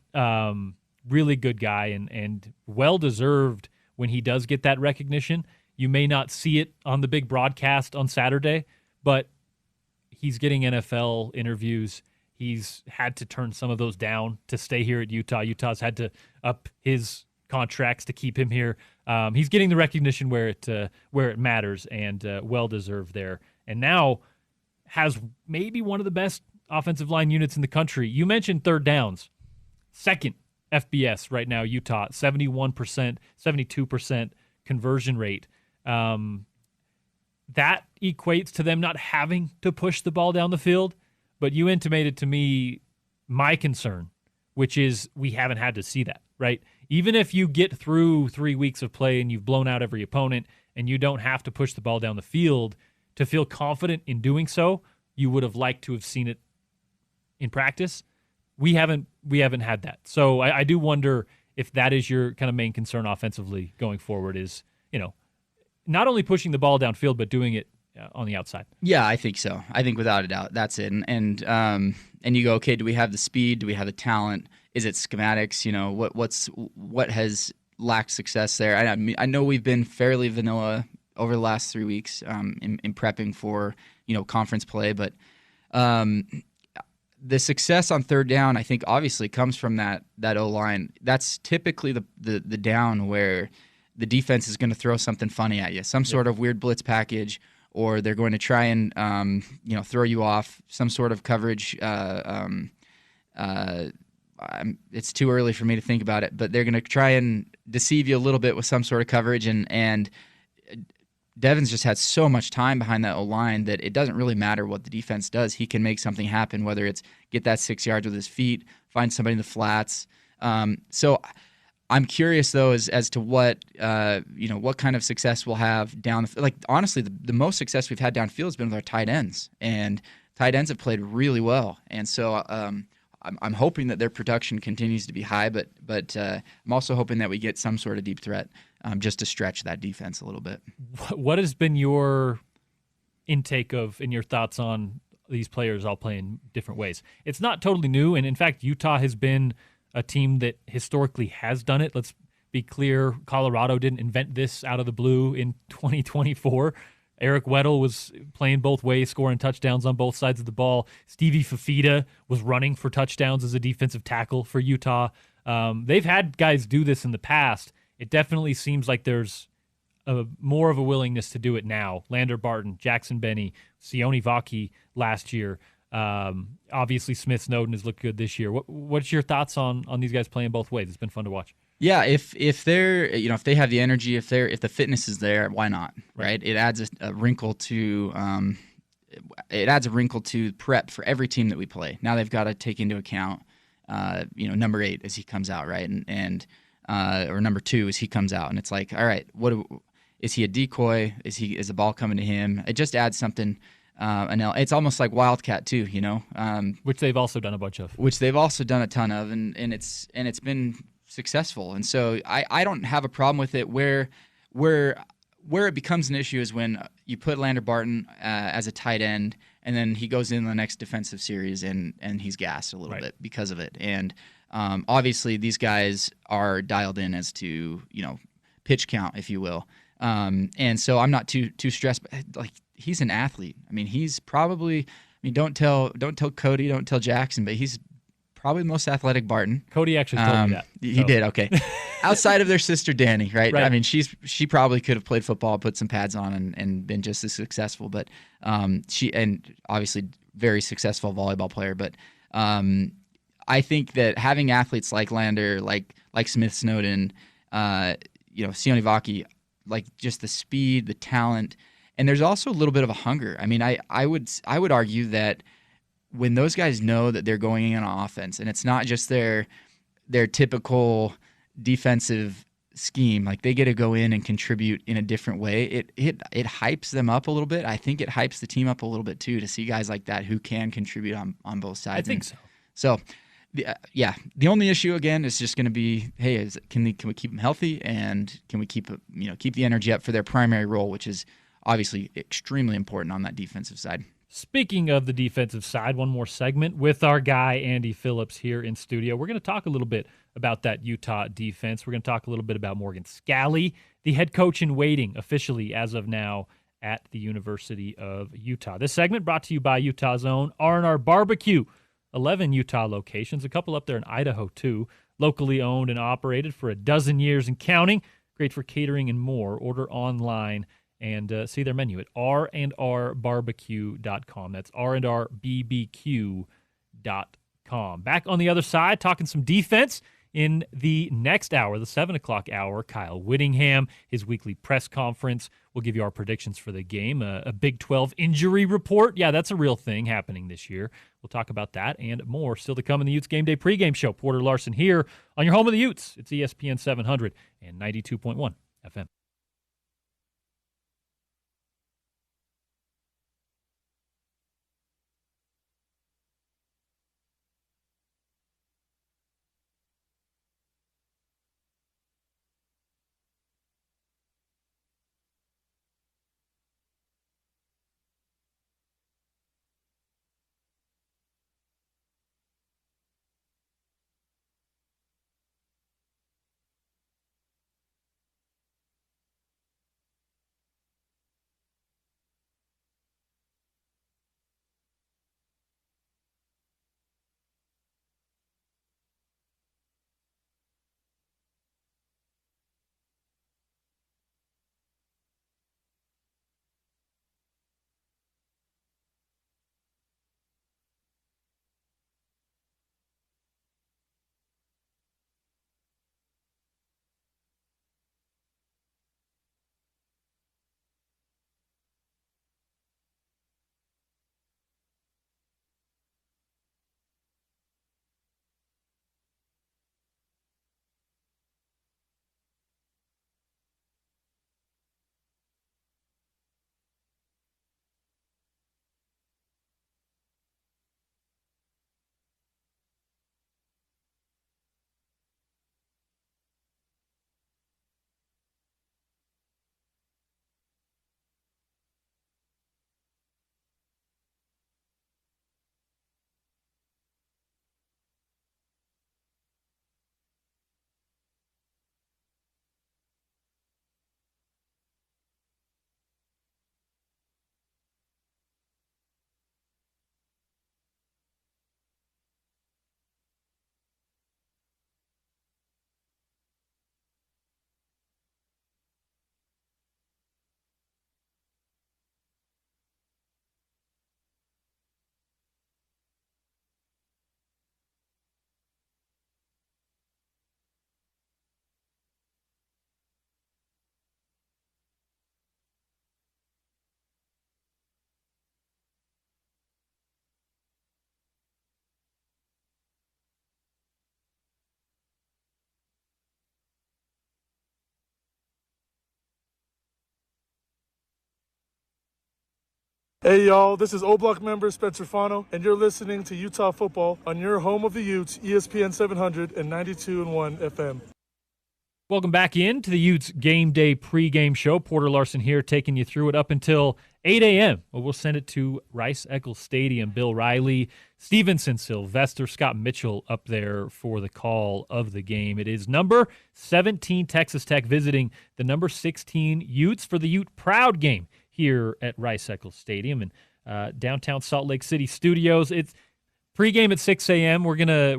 really good guy and well-deserved when he does get that recognition. You may not see it on the big broadcast on Saturday, but he's getting NFL interviews. He's had to turn some of those down to stay here at Utah. Utah's had to up his contracts to keep him here. He's getting the recognition where it matters, and well-deserved there. And now has maybe one of the best offensive line units in the country. You mentioned third downs. Second FBS right now, Utah, 71%, 72% conversion rate. That equates to them not having to push the ball down the field, but you intimated to me my concern, which is we haven't had to see that, right? Even if you get through 3 weeks of play and you've blown out every opponent and you don't have to push the ball down the field to feel confident in doing so, you would have liked to have seen it in practice. We haven't had that. So I do wonder if that is your kind of main concern offensively going forward is, not only pushing the ball downfield, but doing it on the outside. Yeah, I think so. I think without a doubt, that's it. And you go, okay, do we have the speed? Do we have the talent? Is it schematics? What has lacked success there? I know we've been fairly vanilla over the last 3 weeks in prepping for conference play, but the success on third down, I think, obviously comes from that O-line. That's typically the down where the defense is going to throw something funny at you, some sort of weird blitz package, or they're going to try and throw you off some sort of coverage. It's too early for me to think about it, but they're going to try and deceive you a little bit with some sort of coverage, and Devin's just had so much time behind that O-line that it doesn't really matter what the defense does. He can make something happen, whether it's get that 6 yards with his feet, find somebody in the flats. So I'm curious, though, as to what what kind of success we'll have down. Like, honestly, the most success we've had downfield has been with our tight ends, and tight ends have played really well. And so I'm hoping that their production continues to be high, but I'm also hoping that we get some sort of deep threat just to stretch that defense a little bit. What has been your intake of and your thoughts on these players all playing different ways? It's not totally new, and in fact, Utah has been a team that historically has done it. Let's be clear, Colorado didn't invent this out of the blue in 2024. Eric Weddle was playing both ways, scoring touchdowns on both sides of the ball. Stevie Fafita was running for touchdowns as a defensive tackle for Utah. They've had guys do this in the past. It definitely seems like there's more of a willingness to do it now. Lander Barton, Jackson Benny, Sione Vaki last year. Obviously, Smith Snowden has looked good this year. What's your thoughts on these guys playing both ways? It's been fun to watch. Yeah, if they're if they have the energy, if the fitness is there, why not? Right? It adds a wrinkle to prep for every team that we play. Now they've got to take into account number 8 as he comes out, right, and or number 2 as he comes out, and it's like, all right, is he a decoy? Is the ball coming to him? It just adds something. It's almost like Wildcat too, which they've also done a bunch of. Which they've also done a ton of, and it's been successful. And so I don't have a problem with it. Where it becomes an issue is when you put Lander Barton as a tight end, and then he goes in the next defensive series and he's gassed a little bit because of it. And obviously these guys are dialed in as to pitch count, if you will. And so I'm not too stressed. But like, he's an athlete. I mean, he's probably. I mean, don't tell Cody, don't tell Jackson, but he's probably the most athletic Barton. Cody actually told me that. He did, okay. Outside of their sister Danny, right? I mean, she probably could have played football, put some pads on, and been just as successful. But she, and obviously very successful volleyball player. But I think that having athletes like Lander, like Smith Snowden, Sione Vaki, like just the speed, the talent, and there's also a little bit of a hunger. I mean, I would argue that when those guys know that they're going in on offense, and it's not just their typical defensive scheme, like they get to go in and contribute in a different way, it hypes them up a little bit. I think it hypes the team up a little bit too, to see guys like that who can contribute on both sides. I think so. So, the only issue again is just going to be, hey, can we keep them healthy, and can we keep the energy up for their primary role, which is obviously extremely important on that defensive side. Speaking of the defensive side, one more segment with our guy Andy Phillips here in studio. We're going to talk a little bit about that Utah defense. We're going to talk a little bit about Morgan Scalley, the head coach in waiting officially as of now at the University of Utah. This segment brought to you by Utah's own R&R Barbecue. 11 Utah locations, a couple up there in Idaho too, locally owned and operated for a dozen years and counting. Great for catering and more. Order online and see their menu at randrbarbecue.com. That's randrbbq.com. Back on the other side, talking some defense in the next hour, the 7 o'clock hour. Kyle Whittingham, his weekly press conference. We'll give you our predictions for the game. A Big 12 injury report. Yeah, that's a real thing happening this year. We'll talk about that and more still to come in the Utes Game Day pregame show. Porter Larsen here on your home of the Utes. It's ESPN 700 and 92.1 FM. Hey y'all, this is O-Block member Spencer Fano, and you're listening to Utah Football on your home of the Utes, ESPN 700 and 92.1 FM. Welcome back in to the Utes Game Day pregame show. Porter Larsen here taking you through it up until 8 a.m. Well, we'll send it to Rice Eccles Stadium. Bill Riley, Stevenson, Sylvester, Scott Mitchell up there for the call of the game. It is number 17 Texas Tech visiting the number 16 Utes for the Ute Proud game here at Rice Eccles Stadium in downtown Salt Lake City studios. It's pregame at 6 a.m. We're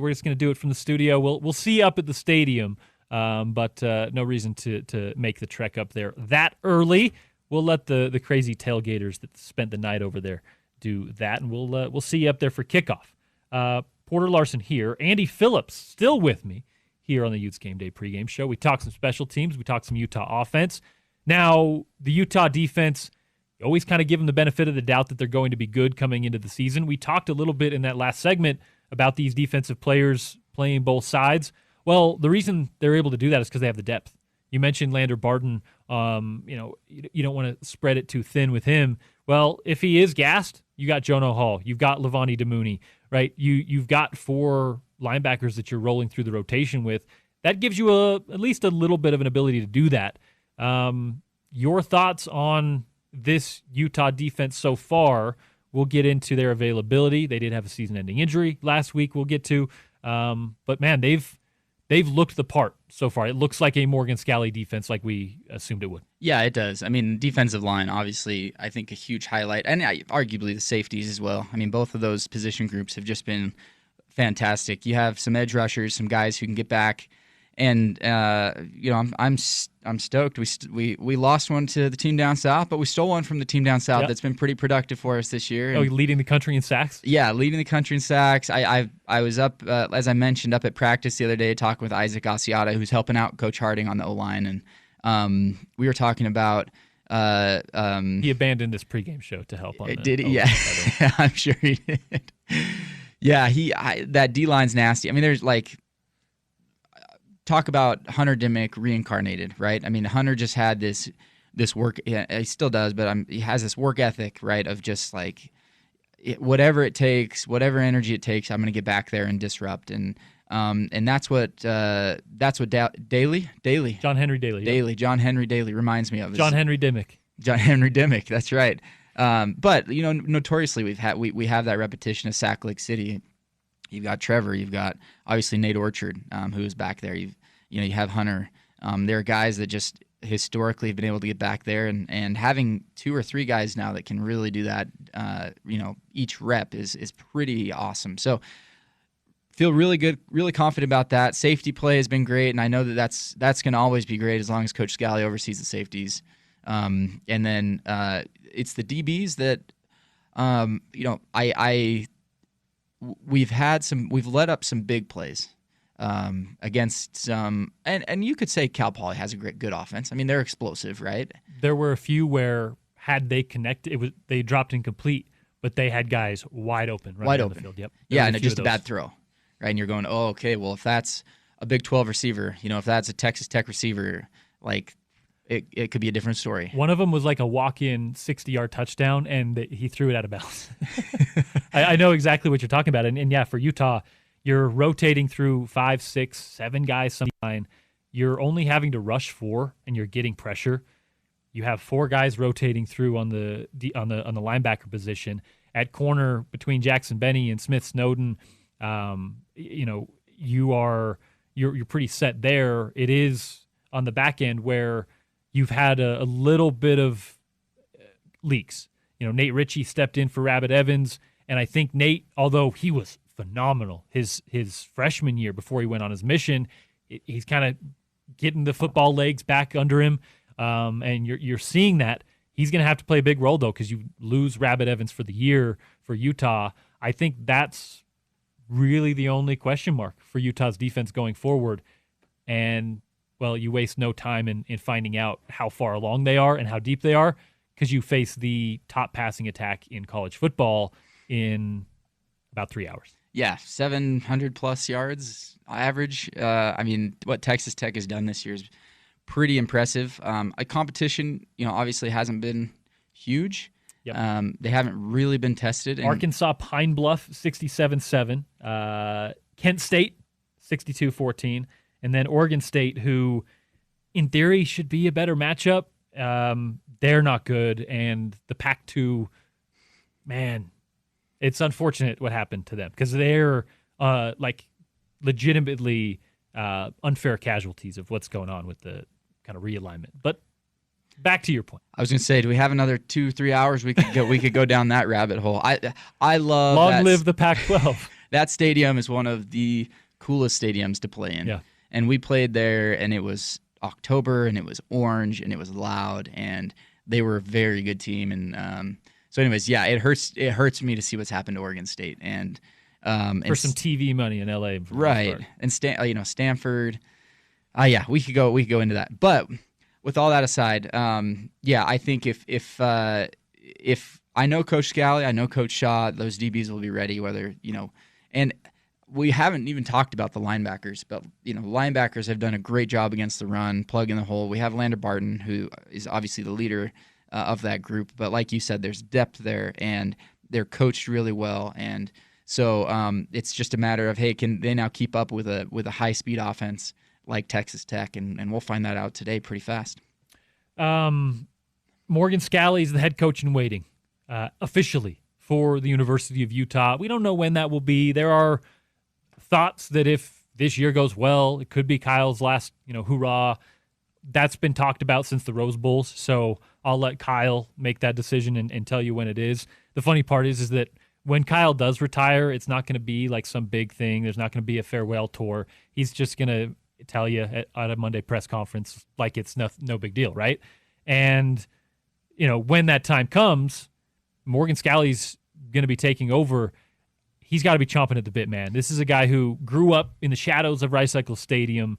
just gonna do it from the studio. We'll see you up at the stadium, but no reason to make the trek up there that early. We'll let the crazy tailgaters that spent the night over there do that, and we'll see you up there for kickoff. Porter Larsen here, Andy Phillips still with me here on the Utes Game Day pregame show. We talk some special teams, we talk some Utah offense. Now the Utah defense. You always kind of give them the benefit of the doubt that they're going to be good coming into the season. We talked a little bit in that last segment about these defensive players playing both sides. Well, the reason they're able to do that is because they have the depth. You mentioned Lander Barton. You don't want to spread it too thin with him. Well, if he is gassed, you got Jono Hall. You've got Levani Demooney, right? You've got 4 linebackers that you're rolling through the rotation with. That gives you at least a little bit of an ability to do that. Your thoughts on this Utah defense so far? We'll get into their availability. They did have a season-ending injury last week we'll get to. But, man, they've looked the part so far. It looks like a Morgan Scalley defense like we assumed it would. Yeah, it does. I mean, defensive line, obviously, I think a huge highlight, and arguably the safeties as well. I mean, both of those position groups have just been fantastic. You have some edge rushers, some guys who can get back. And I'm stoked. We lost one to the team down south, but we stole one from the team down south. Yep. That's been pretty productive for us this year. Leading the country in sacks? Yeah, leading the country in sacks. I was up, as I mentioned, up at practice the other day talking with Isaac Asiata, who's helping out Coach Harding on the O-line, and we were talking about he abandoned this pregame show to help on did he? Yeah. I'm sure he did. Yeah, that D-line's nasty. I mean, there's talk about Hunter Dimmick reincarnated, right? I mean, Hunter just had this work. He still does, but he has this work ethic, right? Of just whatever it takes, whatever energy it takes, I'm going to get back there and disrupt. And that's what Daly, John Henry Daly, John Henry Daly reminds me of. John Henry Dimmick. That's right. But notoriously we have that repetition of Sack Lake City. You've got Trevor. You've got obviously Nate Orchard, who is back there. You have Hunter. There are guys that just historically have been able to get back there, and having 2 or 3 guys now that can really do that. Each rep is pretty awesome. So feel really good, really confident about that. Safety play has been great, and I know that's going to always be great as long as Coach Scalley oversees the safeties. And then it's the DBs that we've let up some big plays against some, and you could say Cal Poly has a good offense. I mean, they're explosive, right? There were a few where had they connected, they dropped incomplete, but they had guys wide open, right down the field. Yep. Yeah, and it's just a bad throw, right? And you're going, oh, okay, well, if that's a Big 12 receiver, if that's a Texas Tech receiver, it could be a different story. One of them was like a walk-in 60-yard touchdown, and he threw it out of bounds. I know exactly what you're talking about. And yeah, for Utah, you're rotating through 5, 6, 7 guys sometimes. You're only having to rush 4, and you're getting pressure. You have 4 guys rotating through on the linebacker position. At corner between Jackson Benny and Smith Snowden, you're pretty set there. It is on the back end where you've had a little bit of leaks. Nate Ritchie stepped in for Rabbit Evans, and I think Nate, although he was phenomenal his freshman year before he went on his mission, he's kind of getting the football legs back under him, and you're seeing that. He's going to have to play a big role, though, because you lose Rabbit Evans for the year for Utah. I think that's really the only question mark for Utah's defense going forward. And, well, you waste no time in finding out how far along they are and how deep they are, because you face the top passing attack in college football in about 3 hours. Yeah, 700-plus yards average. What Texas Tech has done this year is pretty impressive. A competition, obviously hasn't been huge. Yep. They haven't really been tested. Arkansas Pine Bluff 67-7, Kent State 62-14, and then Oregon State, who in theory should be a better matchup. They're not good, and the Pac-2, man, it's unfortunate what happened to them because they're legitimately unfair casualties of what's going on with the kind of realignment. But back to your point. I was going to say, do we have another 2-3 hours we could go down that rabbit hole? I love long live the Pac-12. That stadium is one of the coolest stadiums to play in. Yeah. And we played there, and it was October, and it was orange, and it was loud, and they were a very good team. And so, anyways, yeah, it hurts me to see what's happened to Oregon State, and for some TV money in LA, right? And Stanford. Yeah, we could go into that, but with all that aside, yeah, I think if I know Coach Scally, I know Coach Shaw, those DBs will be ready. And we haven't even talked about the linebackers, but linebackers have done a great job against the run, plug in the hole. We have Lander Barton, who is obviously the leader of that group, but like you said, there's depth there, and they're coached really well, and so it's just a matter of, hey, can they now keep up with a high speed offense like Texas Tech, and we'll find that out today pretty fast. Morgan Scally is the head coach in waiting, officially, for the University of Utah. We don't know when that will be. There are thoughts that if this year goes well, it could be Kyle's last, hurrah. That's been talked about since the Rose Bowls, so I'll let Kyle make that decision and tell you when it is. The funny part is that when Kyle does retire, it's not going to be like some big thing. There's not going to be a farewell tour. He's just going to tell you at a Monday press conference like it's no big deal, right? And, when that time comes, Morgan Scally's going to be taking over. He's got to be chomping at the bit, man. This is a guy who grew up in the shadows of Rice Eccles Stadium,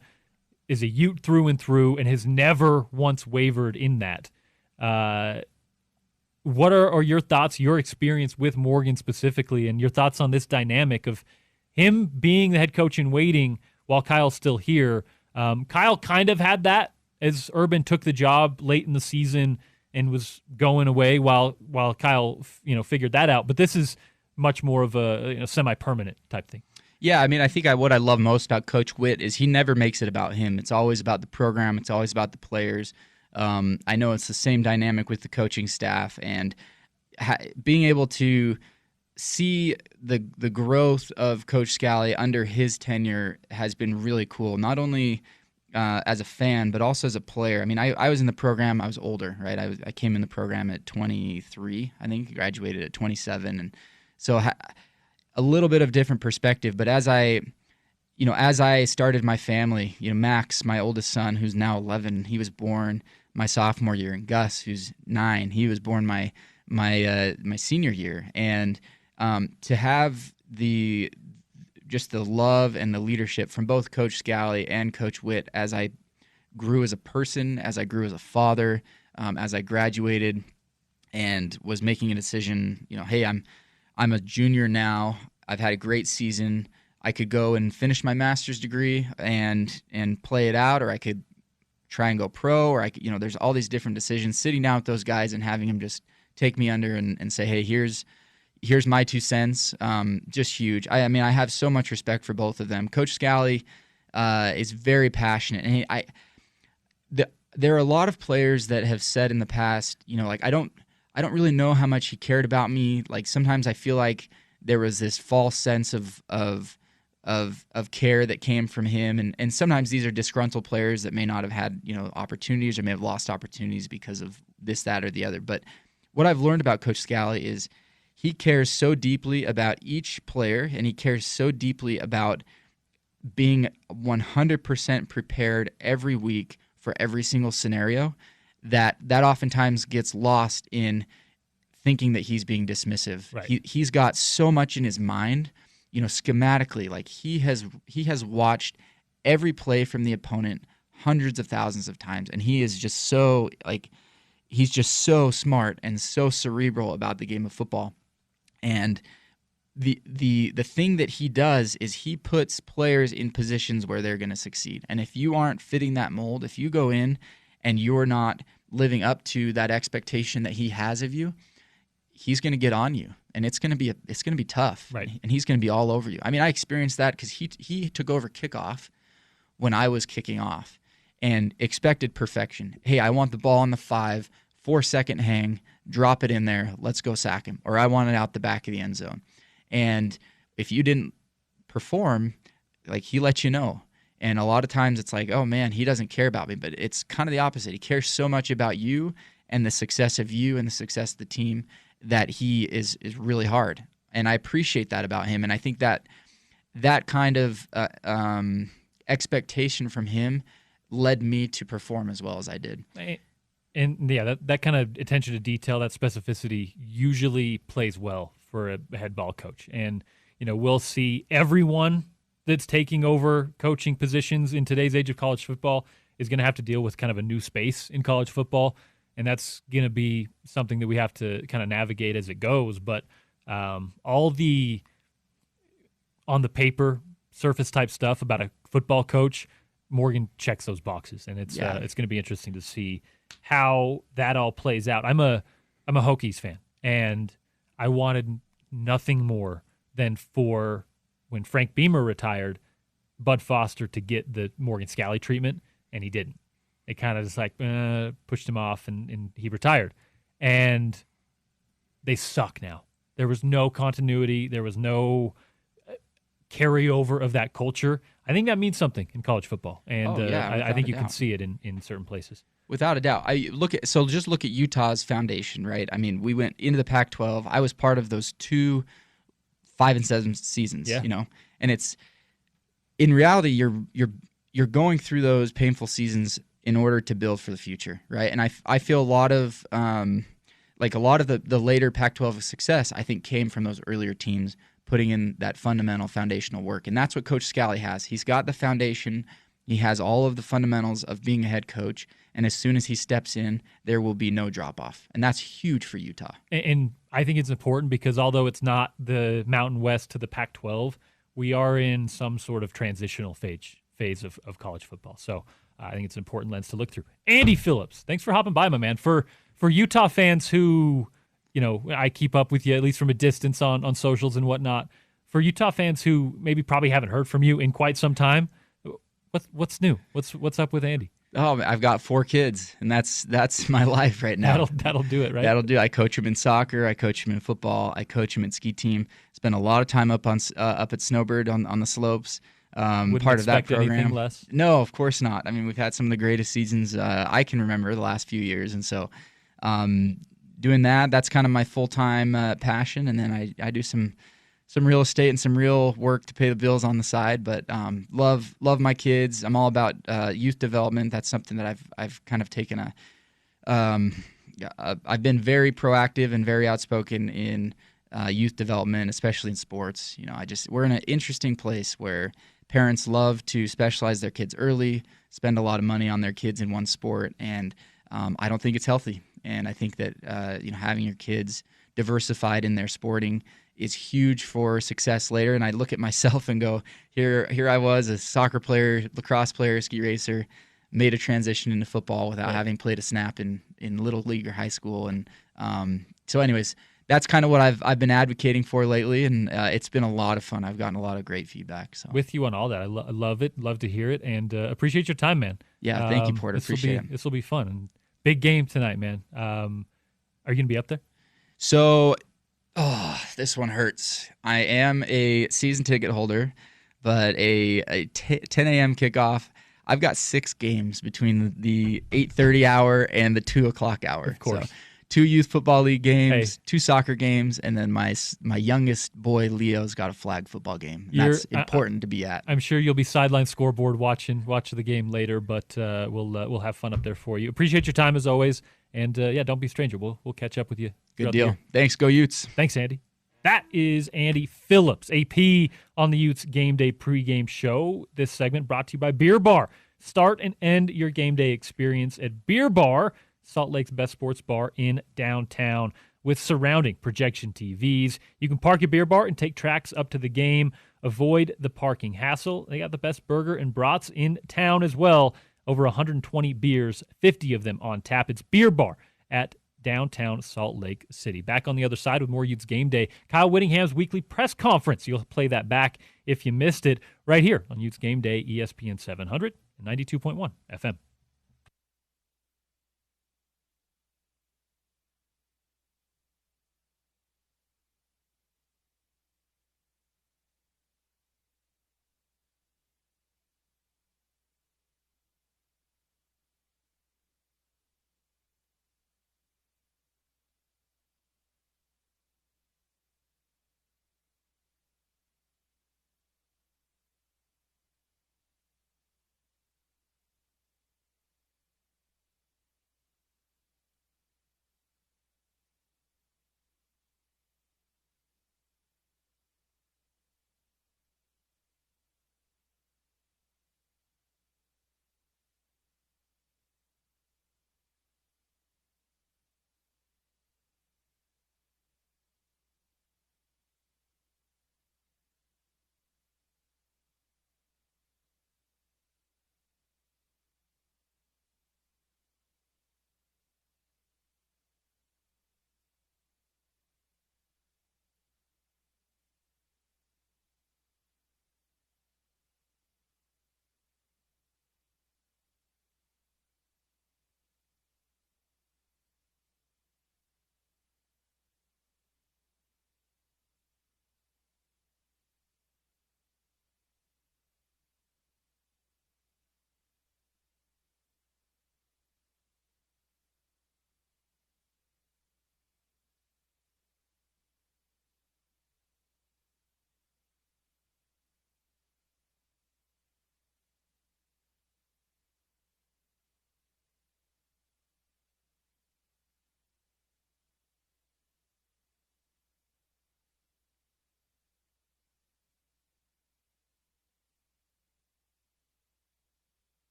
is a Ute through and through, and has never once wavered in that. What are your thoughts, your experience with Morgan specifically, and your thoughts on this dynamic of him being the head coach in waiting while Kyle's still here? Kyle kind of had that as Urban took the job late in the season and was going away while Kyle figured that out. But this is much more of a semi-permanent type thing. Yeah, I mean, I think what I love most about Coach Witt is he never makes it about him. It's always about the program. It's always about the players. I know it's the same dynamic with the coaching staff, and being able to see the growth of Coach Scally under his tenure has been really cool, not only as a fan, but also as a player. I mean, I was in the program. I was older, right? I came in the program at 23, I think, graduated at 27, and so a little bit of different perspective. But as I started my family, Max, my oldest son, who's now 11, he was born my sophomore year, and Gus, who's 9, he was born my senior year, and to have the love and the leadership from both Coach Scally and Coach Witt as I grew as a person, as I grew as a father, as I graduated and was making a decision, hey, I'm a junior now. I've had a great season. I could go and finish my master's degree and play it out, or I could try and go pro, or I could, there's all these different decisions. Sitting down with those guys and having them just take me under and say, hey, here's my 2 cents. Just huge. I mean, I have so much respect for both of them. Coach Scally is very passionate, and there are a lot of players that have said in the past, I don't really know how much he cared about me. Like, sometimes I feel like there was this false sense of care that came from him, and sometimes these are disgruntled players that may not have had opportunities or may have lost opportunities because of this, that, or the other. But what I've learned about Coach Scally is he cares so deeply about each player, and he cares so deeply about being 100% prepared every week for every single scenario that oftentimes gets lost in thinking that he's being dismissive. Right. He's got so much in his mind, schematically. Like, he has watched every play from the opponent hundreds of thousands of times, and he is just so he's just so smart and so cerebral about the game of football. And the thing that he does is he puts players in positions where they're going to succeed. And if you aren't fitting that mold, if you go in and you're not living up to that expectation that he has of you, he's going to get on you, and it's going to be tough, right? And he's going to be all over you. I mean, I experienced that because he took over kickoff when I was kicking off, and expected perfection. Hey, I want the ball on the 5, 4-second hang, drop it in there, let's go sack him, or I want it out the back of the end zone. And if you didn't perform, like, he let you know. And a lot of times it's like, oh man, he doesn't care about me, but it's kind of the opposite. He cares so much about you and the success of you and the success of the team that he is really hard. And I appreciate that about him. And I think that kind of expectation from him led me to perform as well as I did. And yeah, that kind of attention to detail, that specificity usually plays well for a head ball coach. And, we'll see everyone that's taking over coaching positions in today's age of college football is going to have to deal with kind of a new space in college football. And that's going to be something that we have to kind of navigate as it goes. But all the on the paper, surface type stuff about a football coach, Morgan checks those boxes. And it's going to be interesting to see how that all plays out. I'm a Hokies fan, and I wanted nothing more than for when Frank Beamer retired, Bud Foster to get the Morgan Scalley treatment, and he didn't. It kind of just like pushed him off, and he retired. And they suck now. There was no continuity. There was no carryover of that culture. I think that means something in college football, and I think you can see it in certain places. Without a doubt. Just look at Utah's foundation, right? I mean, we went into the Pac-12. I was part of those 2 5-7 seasons, and it's in reality you're going through those painful seasons in order to build for the future, right? And I feel a lot of the later Pac-12 success, I think, came from those earlier teams putting in that fundamental foundational work, and that's what Coach Scalley has. He's got the foundation. He has all of the fundamentals of being a head coach, and as soon as he steps in, there will be no drop-off, and that's huge for Utah. And I think it's important because although it's not the Mountain West to the Pac-12, we are in some sort of transitional phase of college football. So I think it's an important lens to look through. Andy Phillips, thanks for hopping by, my man. For Utah fans who, I keep up with you at least from a distance on socials and whatnot. For Utah fans who maybe probably haven't heard from you in quite some time, what's new? What's up with Andy? Oh, I've got 4 kids, and that's my life right now. That'll do it, right? That'll do. I coach him in soccer. I coach him in football. I coach him in ski team. Spend a lot of time up at Snowbird on the slopes. Part of that program. Anything less? No, of course not. I mean, we've had some of the greatest seasons I can remember the last few years, and so doing that's kind of my full-time passion. And then I do some real estate and some real work to pay the bills on the side. But love my kids. I'm all about youth development. That's something that I've kind of taken I've been very proactive and very outspoken in youth development, especially in sports. We're in an interesting place where parents love to specialize their kids early, spend a lot of money on their kids in one sport, and I don't think it's healthy. And I think that having your kids diversified in their sporting is huge for success later. And I look at myself and go, here I was, a soccer player, lacrosse player, ski racer, made a transition into football without having played a snap in little league or high school. And so anyways, that's kind of what I've been advocating for lately, and it's been a lot of fun. I've gotten a lot of great feedback. So with you on all that, I love it, love to hear it, and appreciate your time, man. Yeah, thank you, Porter. Appreciate it. This will be fun, and big game tonight, man. Are you going to be up there? So, this one hurts. I am a season ticket holder, but a 10 a.m. kickoff. I've got 6 games between the 8:30 hour and the 2 o'clock hour. Of course. So, 2 youth football league games, 2 soccer games, and then my youngest boy Leo's got a flag football game. That's important to be at. I'm sure you'll be sideline scoreboard watching the game later, but we'll have fun up there for you. Appreciate your time as always, and don't be a stranger. We'll catch up with you. Good deal. Thanks. Go Utes. Thanks, Andy. That is Andy Phillips, AP on the Utes Game Day pregame show. This segment brought to you by Beer Bar. Start and end your game day experience at Beer Bar, Salt Lake's best sports bar in downtown, with surrounding projection TVs. You can park your Beer Bar and take tracks up to the game. Avoid the parking hassle. They got the best burger and brats in town as well. Over 120 beers, 50 of them on tap. It's Beer Bar at downtown Salt Lake City. Back on the other side with more Utes Game Day, Kyle Whittingham's weekly press conference. You'll play that back if you missed it right here on Utes Game Day, ESPN 700 and 92.1 FM.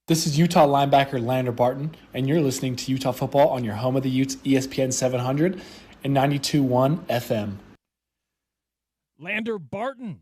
This is Utah linebacker Lander Barton, and you're listening to Utah Football on your home of the Utes, ESPN 700 and 92.1 FM. Lander Barton,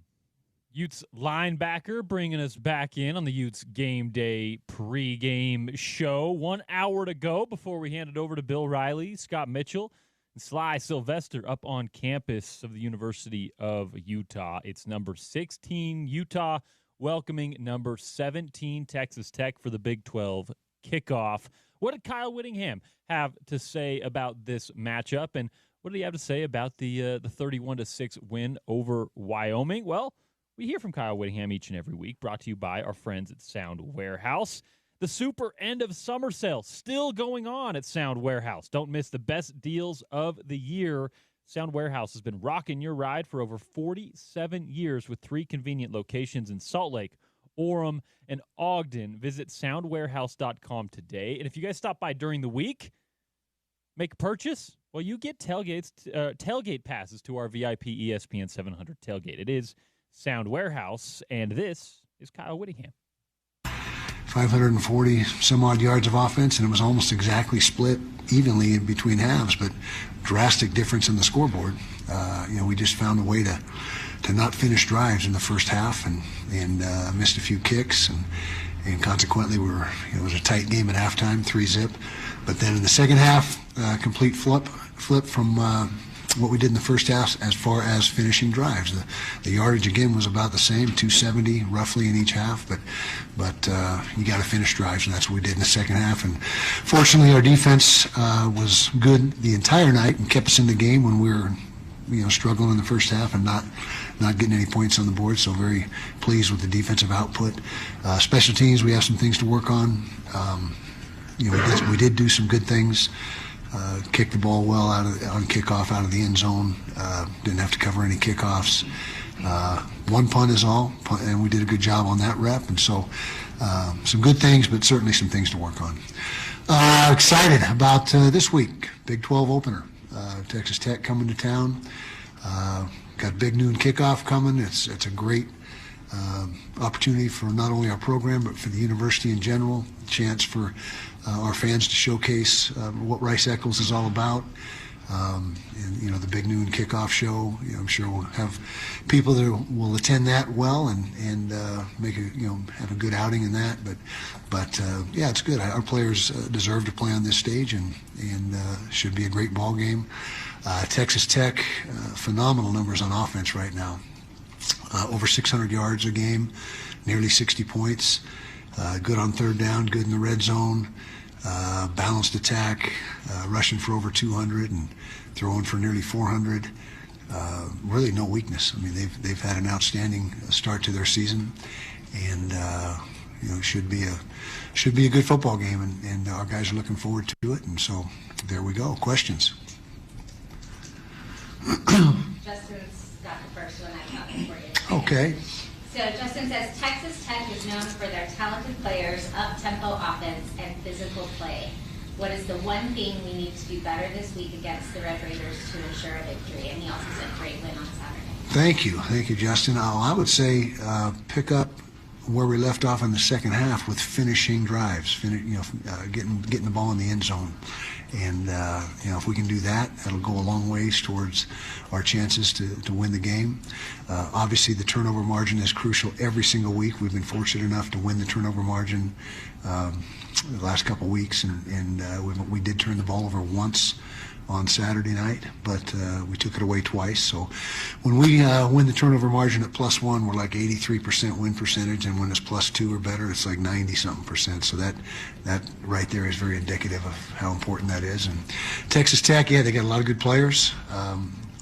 Utes linebacker, bringing us back in on the Utes Game Day pregame show. 1 hour to go before we hand it over to Bill Riley, Scott Mitchell, and Sly Sylvester up on campus of the University of Utah. It's number 16, Utah, welcoming number 17, Texas Tech, for the Big 12 kickoff. What did Kyle Whittingham have to say about this matchup, and what did he have to say about the 31-6 win over Wyoming? Well, we hear from Kyle Whittingham each and every week, brought to you by our friends at Sound Warehouse. The super end of summer sale still going on at Sound Warehouse. Don't miss the best deals of the year. Sound Warehouse has been rocking your ride for over 47 years with 3 convenient locations in Salt Lake, Orem, and Ogden. Visit soundwarehouse.com today. And if you guys stop by during the week, make a purchase, well, you get tailgate passes to our VIP ESPN 700 tailgate. It is Sound Warehouse, and this is Kyle Whittingham. 540 some odd yards of offense, and it was almost exactly split evenly in between halves, but drastic difference in the scoreboard. We just found a way to not finish drives in the first half and missed a few kicks, and consequently it was a tight game at halftime, 3-0. But then in the second half, complete flip from what we did in the first half as far as finishing drives. The yardage again was about the same, 270 roughly in each half, but you got to finish drives, and that's what we did in the second half. And fortunately, our defense was good the entire night and kept us in the game when we were struggling in the first half and not getting any points on the board. So very pleased with the defensive output. Special teams, we have some things to work on. We did do some good things. Kicked the ball well on kickoff out of the end zone. Didn't have to cover any kickoffs. One punt is all, and we did a good job on that rep. And so some good things, but certainly some things to work on. Excited about this week, Big 12 opener. Texas Tech coming to town. Got Big Noon Kickoff coming. It's a great opportunity for not only our program but for the university in general, chance for our fans to showcase what Rice Eccles is all about. And the Big Noon Kickoff show, I'm sure we'll have people that will attend that well and make have a good outing in that. But yeah, it's good. Our players deserve to play on this stage, and should be a great ball game. Texas Tech, phenomenal numbers on offense right now. Over 600 yards a game, nearly 60 points. Good on third down, good in the red zone. Balanced attack, rushing for over 200 and throwing for nearly 400. Really no weakness. I mean, they've had an outstanding start to their season, and should be a good football game, and our guys are looking forward to it. And so there we go. Questions? Justin's got the first one I got for you. Okay. So Justin says, Texas Tech is known for their talented players, up-tempo offense, and physical play. What is the one thing we need to do better this week against the Red Raiders to ensure a victory? And he also said great win on Saturday. Thank you, Justin. I would say pick up where we left off in the second half with finishing drives, getting the ball in the end zone. And if we can do that, that'll go a long ways towards our chances to win the game. Obviously, the turnover margin is crucial every single week. We've been fortunate enough to win the turnover margin the last couple weeks, and we did turn the ball over once on Saturday night, but we took it away twice. So when we win the turnover margin at +1, we're like 83% win percentage, and when it's +2 or better, it's like 90-something%. So that right there is very indicative of how important that is. And Texas Tech, yeah, they got a lot of good players.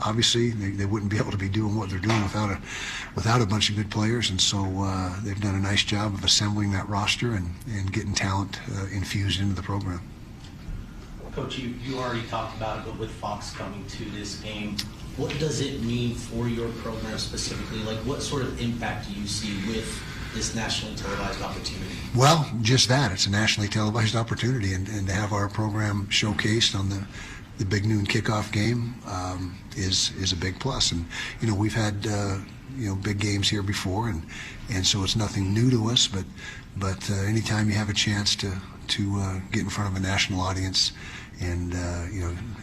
Obviously, they wouldn't be able to be doing what they're doing without a bunch of good players, and so they've done a nice job of assembling that roster and getting talent infused into the program. Coach, you already talked about it, but with Fox coming to this game, what does it mean for your program specifically? Like, what sort of impact do you see with this nationally televised opportunity? Well, just that. It's a nationally televised opportunity, and to have our program showcased on the Big Noon Kickoff game is a big plus. And, we've had, big games here before, and so it's nothing new to us, but anytime you have a chance to get in front of a national audience and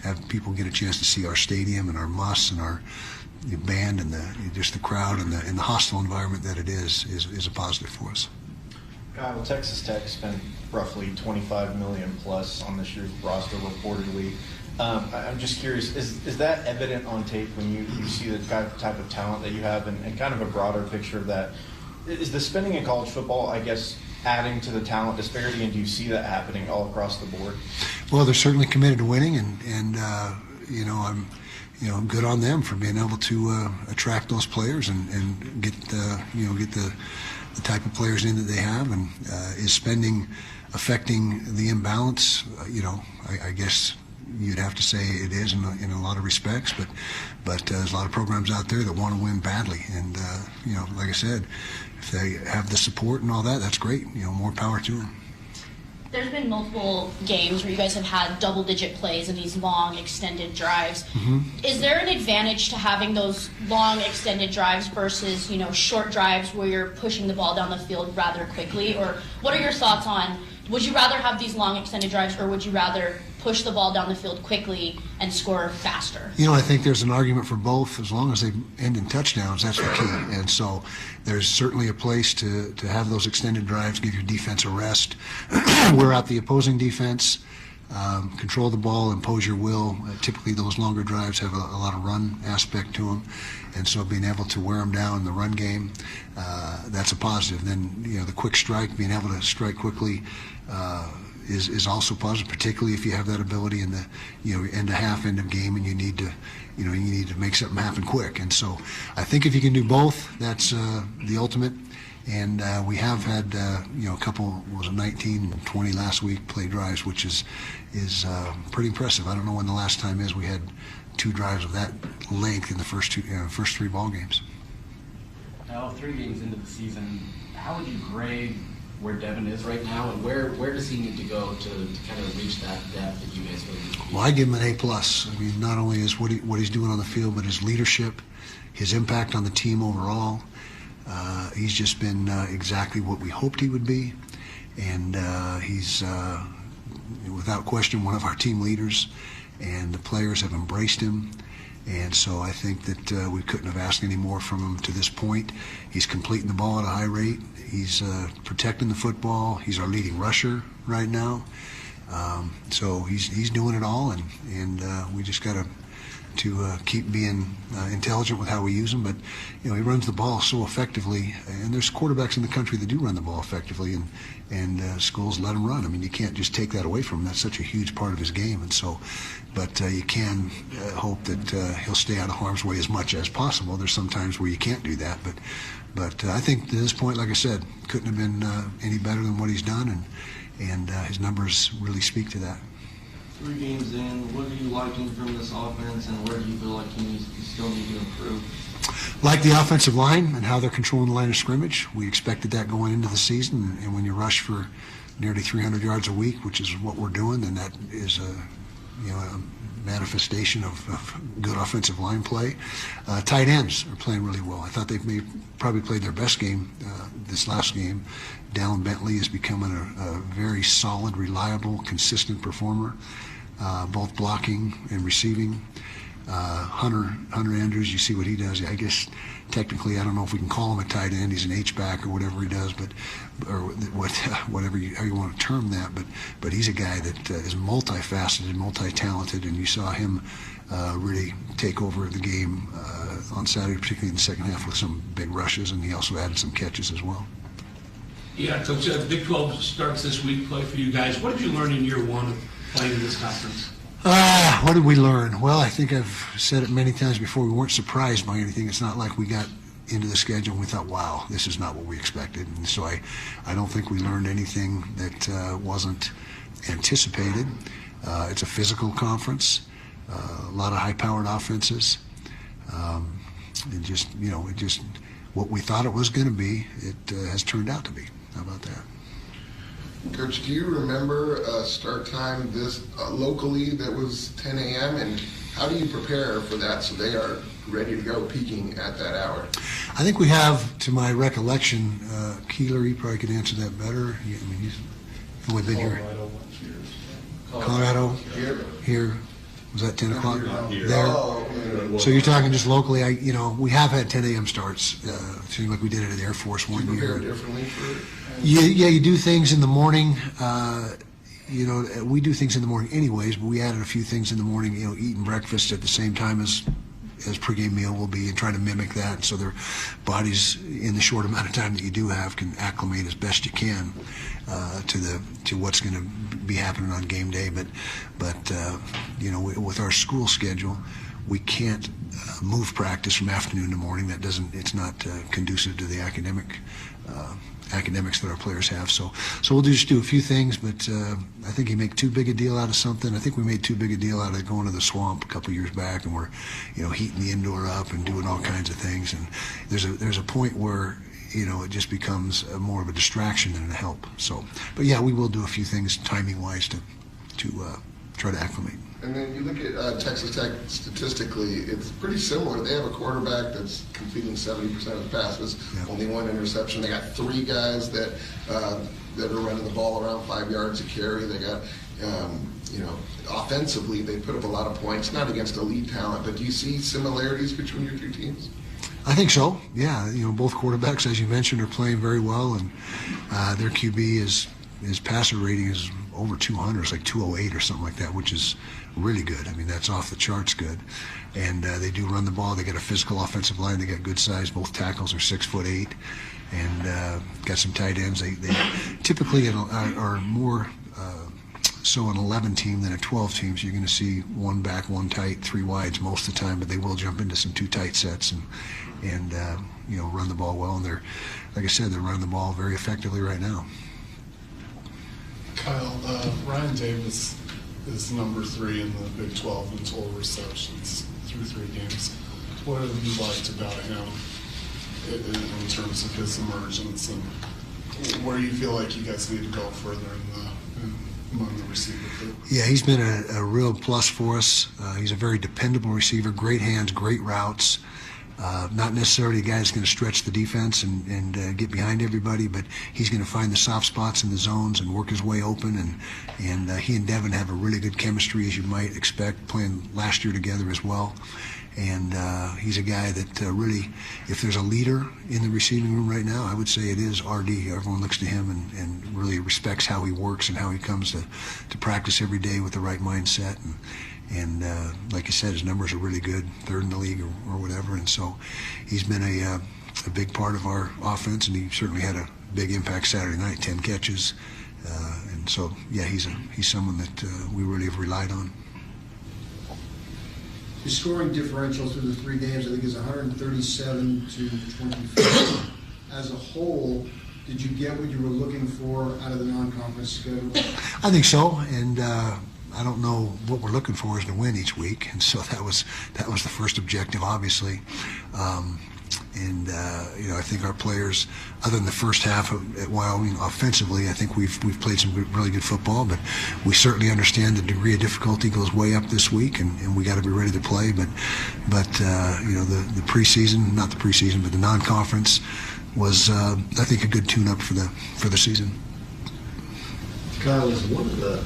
have people get a chance to see our stadium and our muss and our band and just the crowd and the hostile environment that it is a positive for us. Kyle, Texas Tech spent roughly $25 million plus on this year's roster reportedly. I'm just curious, is that evident on tape when you see the type of talent that you have and kind of a broader picture of that? Is the spending in college football, I guess, adding to the talent disparity, and do you see that happening all across the board? Well, they're certainly committed to winning, and I'm good on them for being able to attract those players and get the type of players in that they have. And is spending affecting the imbalance? I guess you'd have to say it is in a lot of respects, but there's a lot of programs out there that want to win badly, and like I said, if they have the support and all that, that's great. More power to them. There's been multiple games where you guys have had double-digit plays and these long, extended drives. Mm-hmm. Is there an advantage to having those long, extended drives versus, short drives where you're pushing the ball down the field rather quickly? Or what are your thoughts on, would you rather have these long, extended drives, or would you rather push the ball down the field quickly and score faster? I think there's an argument for both. As long as they end in touchdowns, that's the key. And so there's certainly a place to have those extended drives, give your defense a rest, wear out the opposing defense, control the ball, impose your will. Typically those longer drives have a lot of run aspect to them, and so being able to wear them down in the run game, that's a positive. Then the quick strike, being able to strike quickly, is also positive, particularly if you have that ability in the end of game, and you need to make something happen quick. And so I think if you can do both, that's the ultimate. And we have had a couple, 19 and 20 last week play drives, which is pretty impressive. I don't know when the last time is we had 2 drives of that length in the first 3 ball games. Now, 3 games into the season, how would you grade where Devin is right now, and where does he need to go to kind of reach that depth that you guys really need? Well, I give him an A+. I mean, not only is what he's doing on the field, but his leadership, his impact on the team overall. He's just been exactly what we hoped he would be, and he's without question one of our team leaders, and the players have embraced him. And so I think that we couldn't have asked any more from him to this point. He's completing the ball at a high rate. He's protecting the football. He's our leading rusher right now. So he's doing it all, and we just got to keep being intelligent with how we use him. But he runs the ball so effectively, and there's quarterbacks in the country that do run the ball effectively, and schools let him run. I mean, you can't just take that away from him. That's such a huge part of his game, and so. But you can hope that he'll stay out of harm's way as much as possible. There's some times where you can't do that, but I think to this point, like I said, couldn't have been any better than what he's done, and his numbers really speak to that. 3 games in, what are you liking from this offense, and where do you feel like you still need to improve? Like the offensive line and how they're controlling the line of scrimmage. We expected that going into the season, and when you rush for nearly 300 yards a week, which is what we're doing, then that is a manifestation of good offensive line play. Tight ends are playing really well. I thought they've probably played their best game this last game. Dallin Bentley is becoming a very solid, reliable, consistent performer, both blocking and receiving. Hunter Andrews, you see what he does. I guess technically, I don't know if we can call him a tight end. He's an H-back or whatever he does, how you want to term that. But he's a guy that is multifaceted, multi-talented, and you saw him really take over the game on Saturday, particularly in the second half with some big rushes, and he also added some catches as well. Yeah, Coach, the Big 12 starts this week play for you guys. What did you learn in year one of playing in this conference? What did we learn? Well, I think I've said it many times before. We weren't surprised by anything. It's not like we got into the schedule and we thought, wow, this is not what we expected. And so I don't think we learned anything that wasn't anticipated. It's a physical conference, a lot of high-powered offenses. It just what we thought it was going to be, it has turned out to be. How about that? Coach, do you remember a start time this locally that was 10 a.m. and how do you prepare for that so they are ready to go peaking at that hour? I think we have, to my recollection, Keeler, he probably could answer that better. He's only been here. Colorado. Here. Was that 10 o'clock? There. Oh, so you're talking just locally. We have had 10 a.m. starts. It seemed like we did it at Air Force one year. Differently for it? Yeah, you do things in the morning. We do things in the morning anyways, but we added a few things in the morning, eating breakfast at the same time as pregame meal will be, and trying to mimic that so their bodies, in the short amount of time that you do have, can acclimate as best you can to what's going to be happening on game day. But with our school schedule, we can't move practice from afternoon to morning. It's not conducive to the academics that our players have. So we'll just do a few things, but I think you make too big a deal out of something. I think we made too big a deal out of going to the swamp a couple years back, and we're heating the indoor up and doing all kinds of things. And there's a point where it just becomes more of a distraction than a help. So, but yeah, we will do a few things timing wise to try to acclimate. And then you look at Texas Tech statistically, it's pretty similar. They have a quarterback that's completing 70% of the passes, only 1 interception. They got 3 guys that are running the ball around 5 yards a carry. They got, offensively, they put up a lot of points, not against elite talent, but do you see similarities between your 2 teams? I think so, yeah. Both quarterbacks, as you mentioned, are playing very well, and their QB his passer rating is over 200. It's like 208 or something like that, which is really good. I mean, that's off the charts good. And they do run the ball. They got a physical offensive line. They got good size. Both tackles are 6'8", and got some tight ends. They typically are more so an 11 team than a 12 team. So you're going to see 1 back, 1 tight, 3 wides most of the time, but they will jump into some 2 tight sets and run the ball well. And they're, like I said, they're running the ball very effectively right now. Kyle, Ryan Davis is number 3 in the Big 12 in total receptions through 3 games. What have you liked about him in terms of his emergence, and where you feel like you guys need to go further among the receiver group? Yeah, he's been a real plus for us. He's a very dependable receiver, great hands, great routes. Not necessarily a guy that's going to stretch the defense and get behind everybody, but he's going to find the soft spots in the zones and work his way open. And he and Devin have a really good chemistry, as you might expect, playing last year together as well. And he's a guy that really, if there's a leader in the receiving room right now, I would say it is RD. Everyone looks to him and really respects how he works and how he comes to practice every day with the right mindset. And like I said, his numbers are really good, third in the league or whatever. And so he's been a big part of our offense, and he certainly had a big impact Saturday night, 10 catches. And so, yeah, he's someone that we really have relied on. His scoring differential through the 3 games, I think, is 137 to 25. As a whole, did you get what you were looking for out of the non-conference schedule? I think so, and I don't know what we're looking for is to win each week, and so that was the first objective, obviously. I think our players, other than the first half at Wyoming, offensively, I think we've played some really good football, but we certainly understand the degree of difficulty goes way up this week, and we got to be ready to play. But the preseason, not the preseason, but the non-conference was, I think, a good tune-up for the season. Kyle, is one of the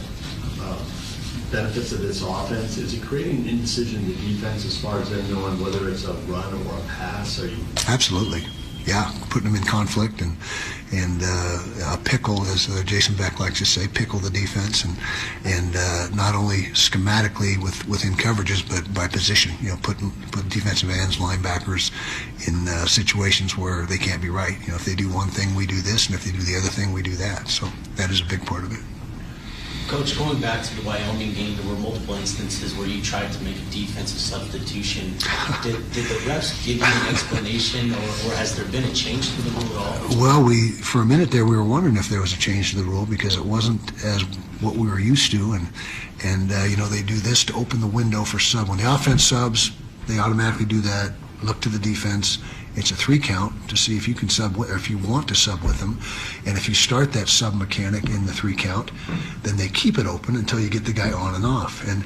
benefits of this offense, is it creating indecision to defense as far as them knowing whether it's a run or a pass? Absolutely. Yeah, putting them in conflict and a pickle, as Jason Beck likes to say, pickle the defense, and not only schematically within coverages, but by position. Put defensive ends, linebackers in situations where they can't be right. If they do one thing, we do this, and if they do the other thing, we do that. So that is a big part of it. Coach, going back to the Wyoming game, there were multiple instances where you tried to make a defensive substitution. Did the refs give you an explanation, or has there been a change to the rule at all? Well, for a minute there, we were wondering if there was a change to the rule because it wasn't as what we were used to, and they do this to open the window for sub. When the offense subs, they automatically do that. Look to the defense. It's a 3 count to see if you can sub, or if you want to sub with them. And if you start that sub mechanic in the 3 count, then they keep it open until you get the guy on and off. And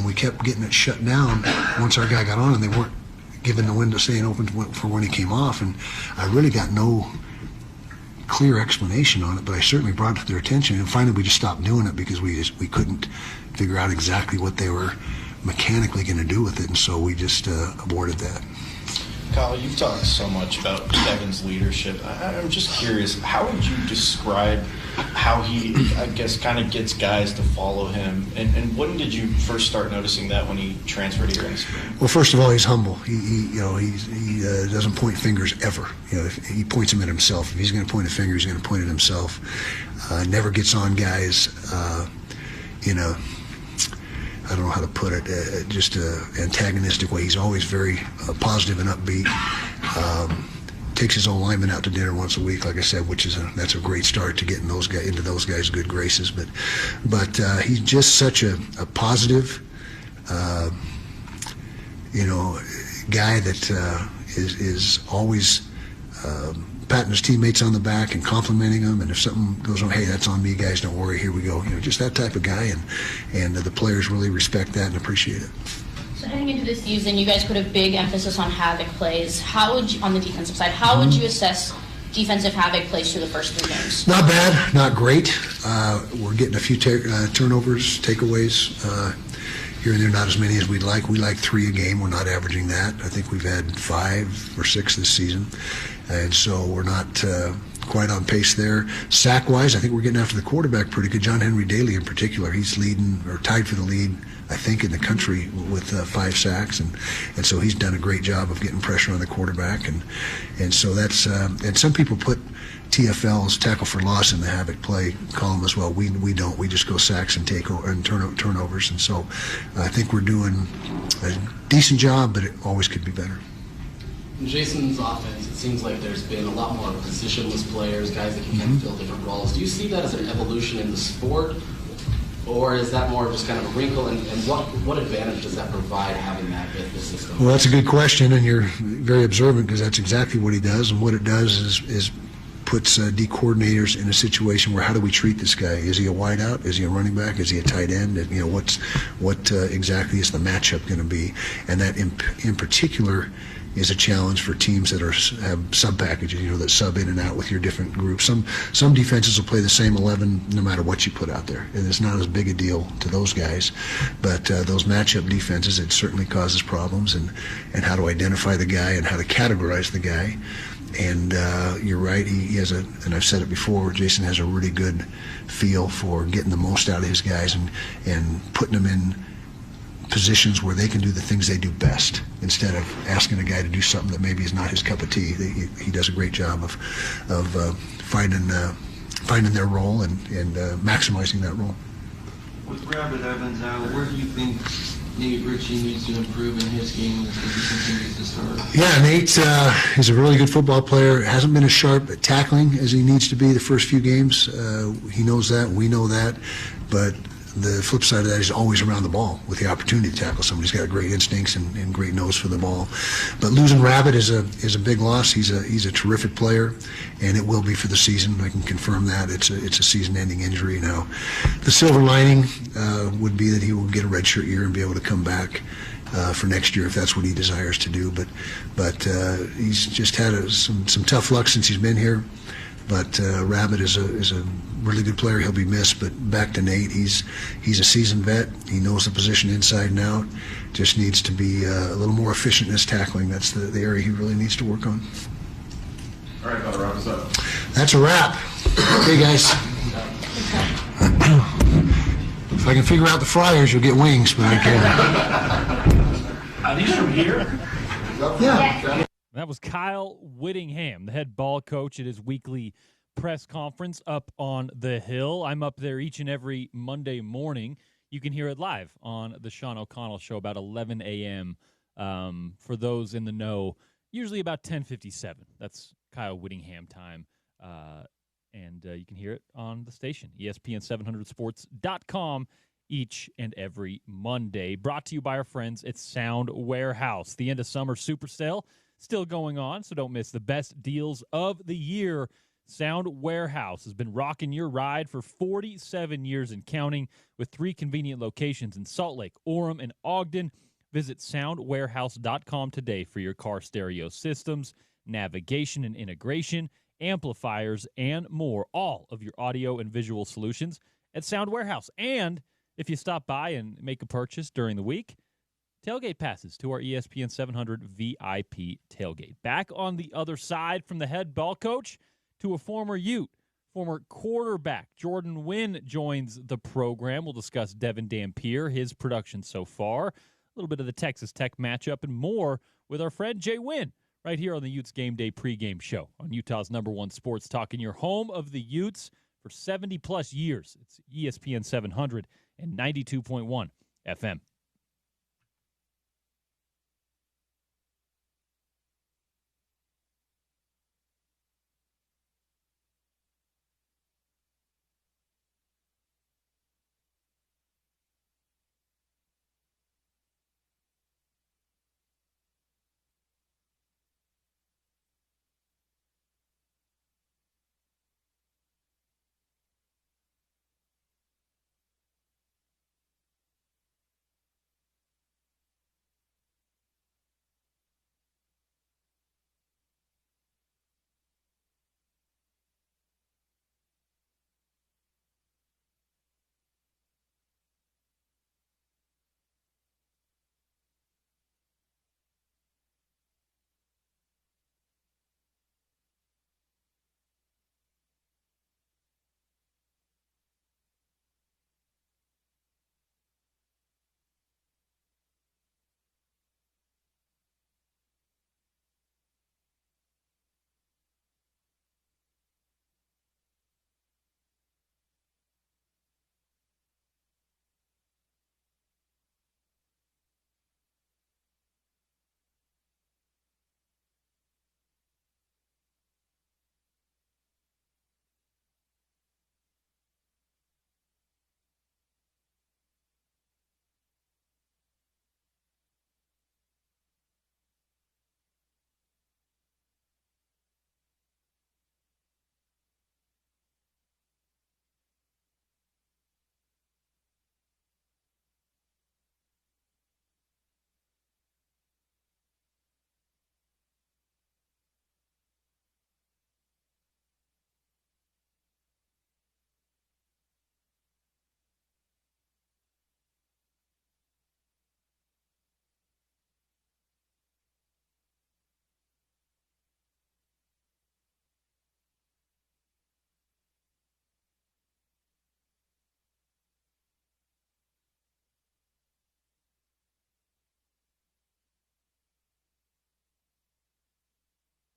we kept getting it shut down once our guy got on, and they weren't giving the window staying open for when he came off. And I really got no clear explanation on it, but I certainly brought it to their attention. And finally, we just stopped doing it because we couldn't figure out exactly what they were mechanically going to do with it, and so we just aborted that. Kyle, you've talked so much about Devin's leadership. I'm just curious, how would you describe how he, I guess, kind of gets guys to follow him? And when did you first start noticing that when he transferred here in the spring? Well, first of all, he's humble. He doesn't point fingers ever. He points them at himself. If he's going to point a finger, he's going to point at himself. Never gets on guys I don't know how to put it, just an antagonistic way. He's always very positive and upbeat. Takes his own lineman out to dinner once a week, like I said, that's a great start to getting into those guys' good graces. But he's just such a positive, guy that is always patting his teammates on the back and complimenting them, and if something goes wrong, hey, that's on me, guys, don't worry, here we go. Just that type of guy, and the players really respect that and appreciate it. So heading into this season, you guys put a big emphasis on havoc plays. How would you, on the defensive side, how would you assess defensive havoc plays through the first 3 games? Not bad, not great. We're getting a few turnovers, takeaways. Here and there, not as many as we'd like. We like 3 a game. We're not averaging that. I think we've had 5 or 6 this season. And so we're not quite on pace there. Sack-wise, I think we're getting after the quarterback pretty good. John Henry Daly in particular, he's leading or tied for the lead, I think, in the country with 5 sacks. And so he's done a great job of getting pressure on the quarterback. And so that's and some people put TFL's tackle for loss in the havoc play column as well. We don't. We just go sacks and turnovers. And so I think we're doing a decent job, but it always could be better. In Jason's offense, it seems like there's been a lot more positionless players, guys that can kind of fill different roles. Do you see that as an evolution in the sport, or is that more just kind of a wrinkle? And what advantage does that provide, having that with the system? Well, that's a good question, and you're very observant because that's exactly what he does. And what it does is puts D coordinators in a situation where how do we treat this guy? Is he a wideout? Is he a running back? Is he a tight end? What exactly is the matchup going to be? And that in particular is a challenge for teams that have sub packages, that sub in and out with your different groups. Some defenses will play the same 11 no matter what you put out there, and it's not as big a deal to those guys. But those matchup defenses, it certainly causes problems, and how to identify the guy and how to categorize the guy. And you're right, he has and I've said it before, Jason has a really good feel for getting the most out of his guys and putting them in positions where they can do the things they do best instead of asking a guy to do something that maybe is not his cup of tea. He does a great job of finding their role and maximizing that role. With Rabbit Evans out, where do you think Nate Ritchie needs to improve in his game as he continues to start? Yeah, Nate is a really good football player. Hasn't been as sharp at tackling as he needs to be the first few games. He knows that. We know that. But the flip side of that is always around the ball with the opportunity to tackle somebody. He's got great instincts and great nose for the ball. But losing Rabbit is a big loss. He's a terrific player, and it will be for the season. I can confirm that. It's a season-ending injury now. The silver lining would be that he will get a redshirt year and be able to come back for next year if that's what he desires to do. But he's just had some tough luck since he's been here. But Rabbit is a really good player. He'll be missed. But back to Nate, he's a seasoned vet. He knows the position inside and out. Just needs to be a little more efficient in his tackling. That's the area he really needs to work on. All right, that'll wrap us up. That's a wrap. Okay, guys. If I can figure out the fryers, you'll get wings, but I can't. Are these from here? Yeah. That was Kyle Whittingham, the head ball coach at his weekly press conference up on the Hill. I'm up there each and every Monday morning. You can hear it live on the Sean O'Connell Show about 11 a.m. For those in the know, usually about 10:57. That's Kyle Whittingham time. And you can hear it on the station, ESPN700sports.com, each and every Monday. Brought to you by our friends at Sound Warehouse. The end of summer super sale still going on, so don't miss the best deals of the year. Sound Warehouse has been rocking your ride for 47 years and counting, with 3 convenient locations in Salt Lake, Orem, and Ogden. Visit soundwarehouse.com today for your car stereo systems, navigation and integration, amplifiers, and more. All of your audio and visual solutions at Sound Warehouse. And if you stop by and make a purchase during the week, tailgate passes to our ESPN 700 VIP tailgate. Back on the other side from the head ball coach to a former Ute, former quarterback. Jordan Wynn joins the program. We'll discuss Devin Dampier, his production so far, a little bit of the Texas Tech matchup, and more with our friend Jay Wynn right here on the Utes Game Day pregame show on Utah's #1 sports talk in your home of the Utes for 70-plus years. It's ESPN 700 and 92.1 FM.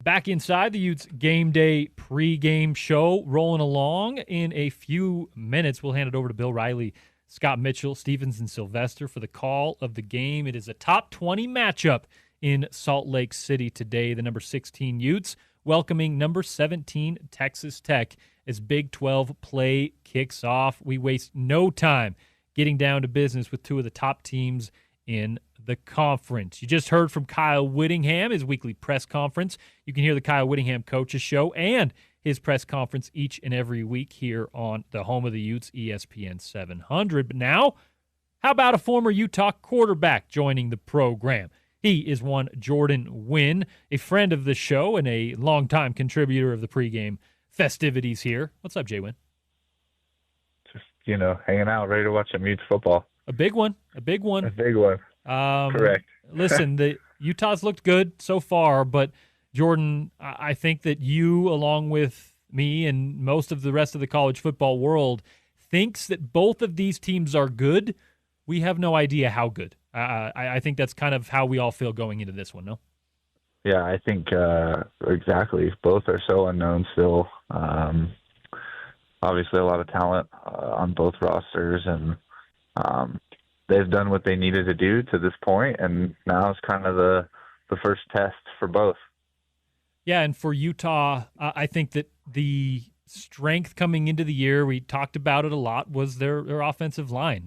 Back inside the Utes Game Day pregame show, rolling along. In a few minutes, we'll hand it over to Bill Riley, Scott Mitchell, Stevens, and Sylvester for the call of the game. It is a top 20 matchup in Salt Lake City today. The number 16 Utes welcoming number 17 Texas Tech as Big 12 play kicks off. We waste no time getting down to business with two of the top teams in the conference. You just heard from Kyle Whittingham, his weekly press conference. You can hear the Kyle Whittingham Coaches Show and his press conference each and every week here on the home of the Utes, ESPN 700. But now, how about a former Utah quarterback joining the program? He is one Jordan Wynn, a friend of the show and a longtime contributor of the pregame festivities here. What's up, Jay Wynn? Just, hanging out, ready to watch some Utes football. A big one. Correct. Listen, the Utah's looked good so far, but Jordan, I think that you, along with me and most of the rest of the college football world, thinks that both of these teams are good. We have no idea how good. I think that's kind of how we all feel going into this one, no? Yeah, I think exactly. Both are so unknown still. Obviously, a lot of talent on both rosters, and they've done what they needed to do to this point, and now it's kind of the first test for both. Yeah, and for Utah, I think that the strength coming into the year, we talked about it a lot, was their offensive line.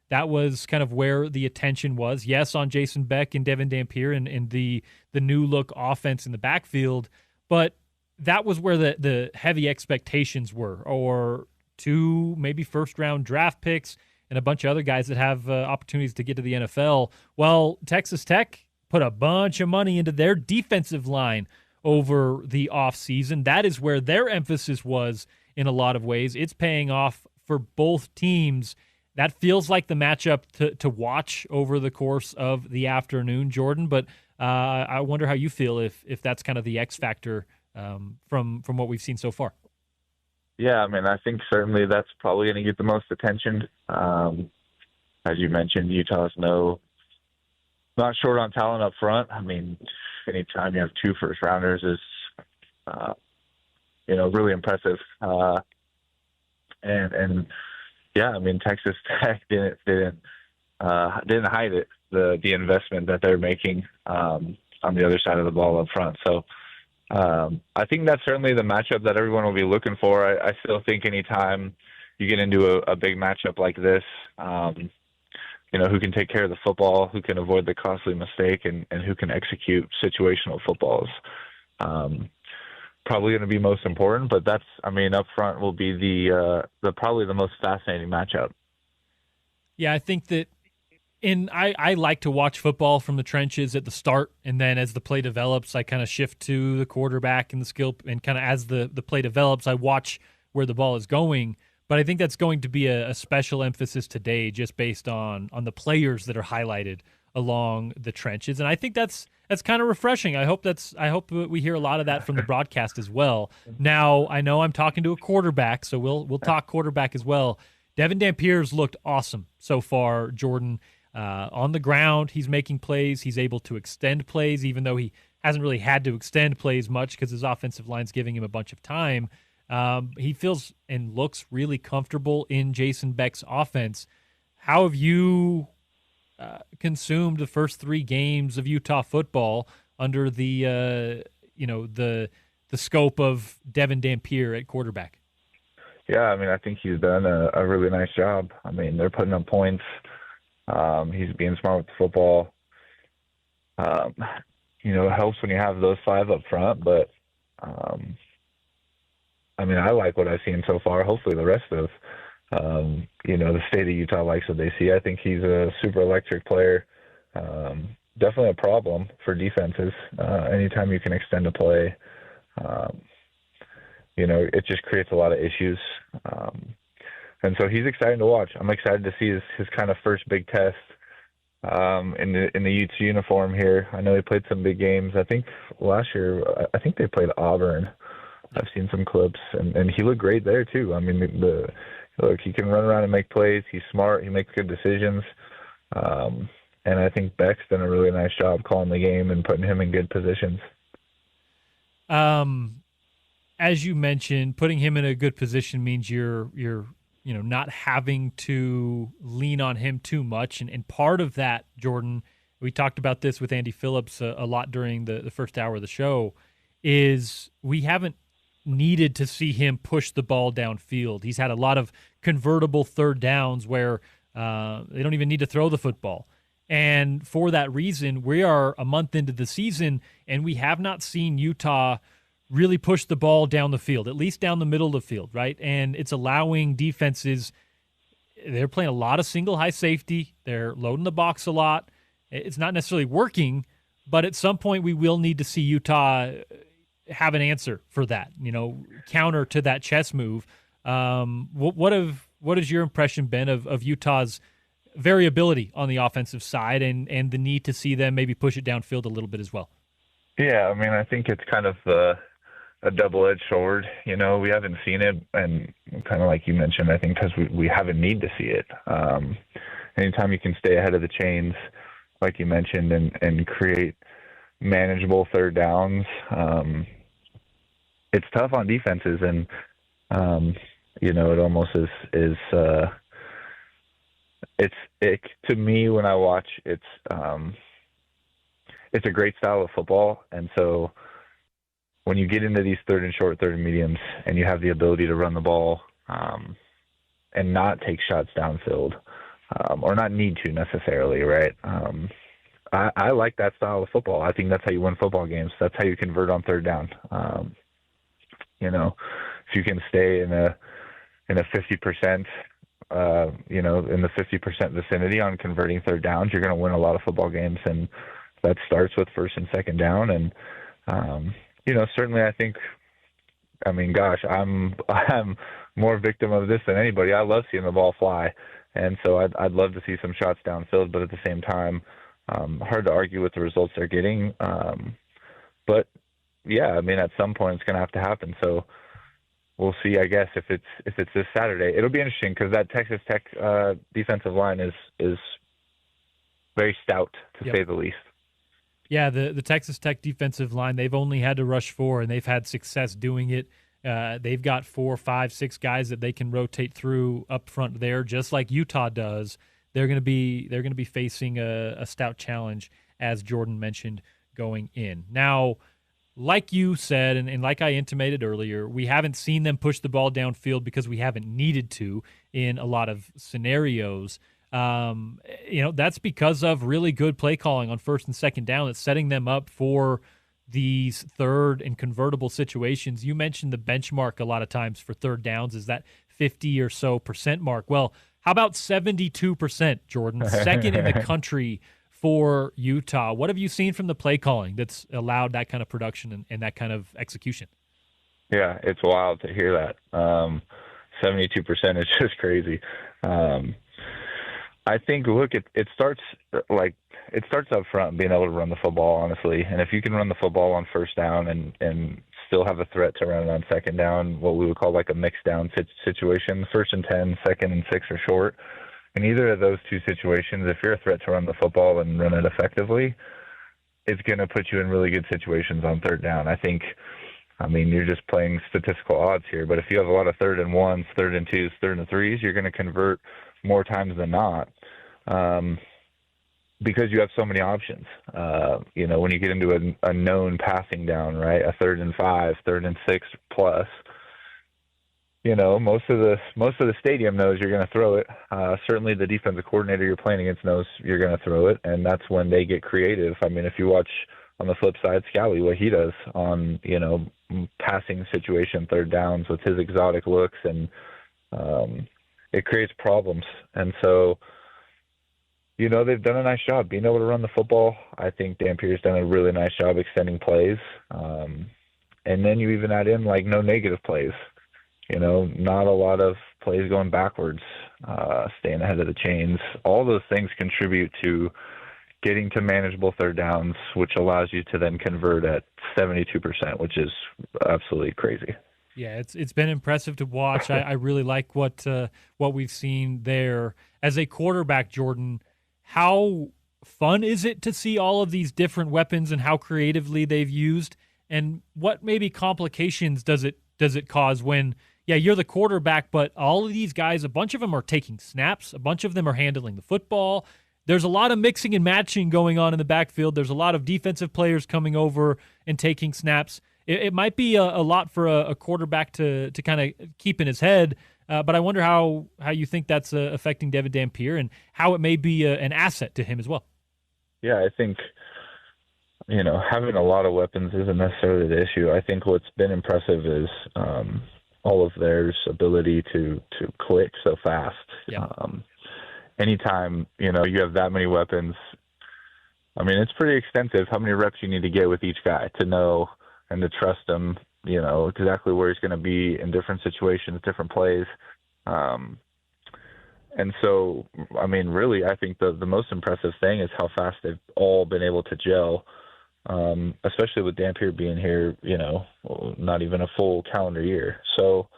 That was kind of where the attention was. Yes, on Jason Beck and Devin Dampier and the new look offense in the backfield, but that was where the heavy expectations were, or two maybe first-round draft picks and a bunch of other guys that have opportunities to get to the NFL. Well, Texas Tech put a bunch of money into their defensive line over the offseason. That is where their emphasis was in a lot of ways. It's paying off for both teams. That feels like the matchup to watch over the course of the afternoon, Jordan. But I wonder how you feel if that's kind of the X factor from what we've seen so far. Yeah, I think certainly that's probably going to get the most attention. As you mentioned, Utah's not short on talent up front. Anytime you have two first-rounders is, really impressive. And yeah, Texas Tech didn't hide it, the investment that they're making on the other side of the ball up front. So I think that's certainly the matchup that everyone will be looking for. I still think anytime you get into a big matchup like this, who can take care of the football, who can avoid the costly mistake, and who can execute situational footballs. Probably going to be most important, but that's, up front will be the probably the most fascinating matchup. Yeah, I think that I like to watch football from the trenches at the start, and then as the play develops, I kind of shift to the quarterback and the skill, and kind of as the play develops, I watch where the ball is going. But I think that's going to be a special emphasis today, just based on the players that are highlighted along the trenches, and I think that's kind of refreshing. I hope we hear a lot of that from the broadcast as well. Now, I know I'm talking to a quarterback, so we'll talk quarterback as well. Devin Dampier's looked awesome so far, Jordan. On the ground, he's making plays. He's able to extend plays, even though he hasn't really had to extend plays much because his offensive line's giving him a bunch of time. He feels and looks really comfortable in Jason Beck's offense. How have you consumed the first 3 games of Utah football under the scope of Devin Dampier at quarterback? Yeah, I think he's done a really nice job. They're putting up points. He's being smart with the football. It helps when you have those 5 up front, but I like what I've seen so far. Hopefully the rest of the state of Utah likes what they see. I think he's a super electric player. Definitely a problem for defenses. Anytime you can extend a play, it just creates a lot of issues. And so he's exciting to watch. I'm excited to see his kind of first big test in the Utes uniform here. I know he played some big games. I think last year, they played Auburn. I've seen some clips, and he looked great there too. Look, he can run around and make plays. He's smart. He makes good decisions. And I think Beck's done a really nice job calling the game and putting him in good positions. As you mentioned, putting him in a good position means you're not having to lean on him too much. And part of that, Jordan, we talked about this with Andy Phillips a lot during the first hour of the show, is we haven't needed to see him push the ball downfield. He's had a lot of convertible third downs where they don't even need to throw the football. And for that reason, we are a month into the season, and we have not seen Utah really push the ball down the field, at least down the middle of the field, right? And it's allowing defenses, they're playing a lot of single high safety. They're loading the box a lot. It's not necessarily working, but at some point we will need to see Utah have an answer for that, counter to that chess move. What has your impression been of Utah's variability on the offensive side and the need to see them maybe push it downfield a little bit as well? Yeah, I mean, I think it's kind of a double-edged sword. We haven't seen it, and kind of like you mentioned, I think because we haven't need to see it. Anytime you can stay ahead of the chains, like you mentioned, and create manageable third downs, it's tough on defenses, and it almost is to me when I watch, it's a great style of football, and so when you get into these third and short, third and mediums, and you have the ability to run the ball and not take shots downfield, or not need to necessarily, right? I like that style of football. I think that's how you win football games. That's how you convert on third down. If you can stay in a 50%, in the 50% vicinity on converting third downs, you're going to win a lot of football games, and that starts with first and second down. And certainly I think, I'm more victim of this than anybody. I love seeing the ball fly, and so I'd love to see some shots downfield, but at the same time, hard to argue with the results they're getting. But yeah, at some point it's going to have to happen. So we'll see, I guess, if it's this Saturday. It'll be interesting because that Texas Tech defensive line is very stout, to say the least. Yeah, the Texas Tech defensive line, they've only had to rush 4, and they've had success doing it. They've got 4, 5, 6 guys that they can rotate through up front there, just like Utah does. They're going to be facing a stout challenge, as Jordan mentioned, going in. Now, like you said, and like I intimated earlier, we haven't seen them push the ball downfield because we haven't needed to in a lot of scenarios. That's because of really good play calling on first and second down. It's setting them up for these third and convertible situations. You mentioned the benchmark a lot of times for third downs is that 50 or so % mark. Well, how about 72%, Jordan? Second in the country for Utah. What have you seen from the play calling that's allowed that kind of production and that kind of execution? Yeah, it's wild to hear that. 72% is just crazy. I think, look, it starts up front, being able to run the football, honestly. And if you can run the football on first down and still have a threat to run it on second down, what we would call like a mixed down situation, 1st and 10, 2nd and 6 are short. In either of those two situations, if you're a threat to run the football and run it effectively, it's going to put you in really good situations on third down. I think, you're just playing statistical odds here, but if you have a lot of 3rd and 1s, 3rd and 2s, 3rd and 3s, you're going to convert more times than not, because you have so many options. When you get into a known passing down, right, a 3rd and 5, 3rd and 6 plus, most of the stadium knows you're going to throw it. Certainly the defensive coordinator you're playing against knows you're going to throw it, and that's when they get creative. If you watch on the flip side, Scally, what he does on, passing situation, third downs with his exotic looks, and it creates problems. And so, they've done a nice job being able to run the football. I think Dampier's done a really nice job extending plays. And then you even add in no negative plays. Not a lot of plays going backwards, staying ahead of the chains. All those things contribute to getting to manageable third downs, which allows you to then convert at 72%, which is absolutely crazy. Yeah, it's been impressive to watch. I really like what we've seen there. As a quarterback, Jordan, how fun is it to see all of these different weapons and how creatively they've used? and what maybe complications does it cause when, yeah, you're the quarterback, but all of these guys, a bunch of them are taking snaps, a bunch of them are handling the football. There's a lot of mixing and matching going on in the backfield. There's a lot of defensive players coming over and taking snaps. It might be a lot for a quarterback to kind of keep in his head, but I wonder how you think that's affecting Devin Dampier and how it may be an asset to him as well. Yeah, I think, having a lot of weapons isn't necessarily the issue. I think what's been impressive is all of their ability to click so fast. Yeah. Anytime, you have that many weapons, it's pretty extensive how many reps you need to get with each guy to know and to trust him, exactly where he's going to be in different situations, different plays. And so, really, I think the most impressive thing is how fast they've all been able to gel, especially with Dampier being here, not even a full calendar year. So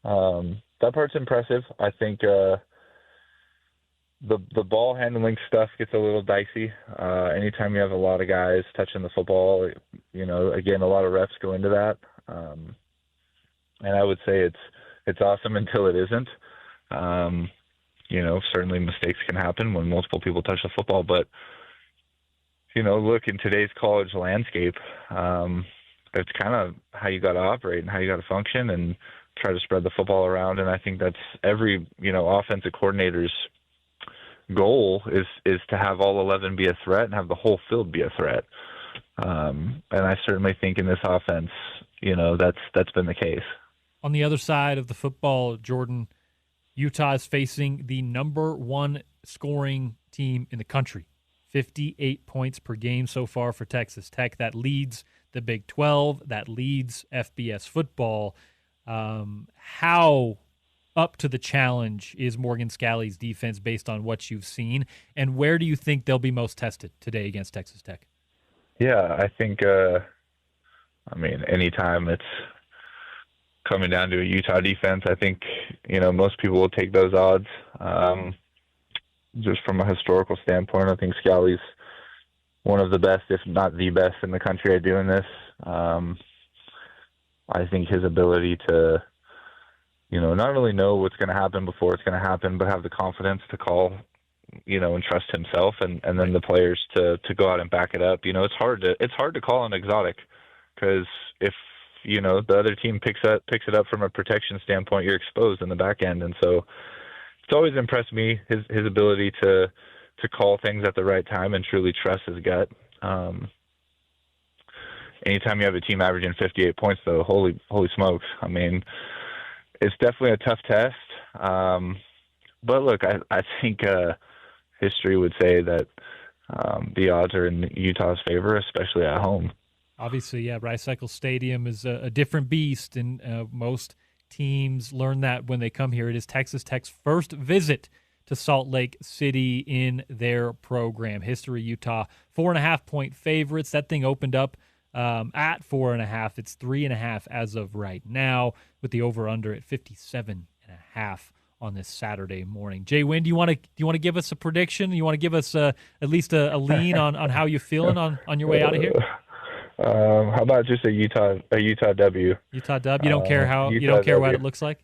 that part's impressive. I think the ball handling stuff gets a little dicey. Anytime you have a lot of guys touching the football, again, a lot of reps go into that. And I would say it's awesome until it isn't. Certainly mistakes can happen when multiple people touch the football, but look, in today's college landscape, it's kind of how you got to operate and how you got to function and try to spread the football around. And I think that's every, offensive coordinator's goal is to have all 11 be a threat and have the whole field be a threat. And I certainly think in this offense, that's been the case. On the other side of the football, Jordan, Utah is facing the number one scoring team in the country. 58 points per game so far for Texas Tech. That leads the Big 12. That leads FBS football. How up to the challenge is Morgan Scalley's defense based on what you've seen, and where do you think they'll be most tested today against Texas Tech? Yeah, I think, anytime it's coming down to a Utah defense, I think, most people will take those odds. Just from a historical standpoint, I think Scalley's one of the best, if not the best in the country at doing this. I think his ability to, not really know what's going to happen before it's going to happen, but have the confidence to call, and trust himself and then the players to go out and back it up. It's hard to call an exotic because if, the other team picks it up from a protection standpoint, you're exposed in the back end. And so it's always impressed me, his ability to call things at the right time and truly trust his gut. Anytime you have a team averaging 58 points, though, holy smokes. It's definitely a tough test. But look, I think history would say that the odds are in Utah's favor, especially at home. Obviously, yeah, Rice Eccles Stadium is a different beast, and most teams learn that when they come here. It is Texas Tech's first visit to Salt Lake City in their program. History, Utah, 4.5-point favorites. That thing opened up at 4.5. It's 3.5 as of right now, with the over/under at 57.5 on this Saturday morning. Jay Wynn, do you want to give us a prediction? You want to give us at least a lean on how you're feeling on your way out of here? How about just a Utah W? Utah W. You don't care you don't care what it looks like?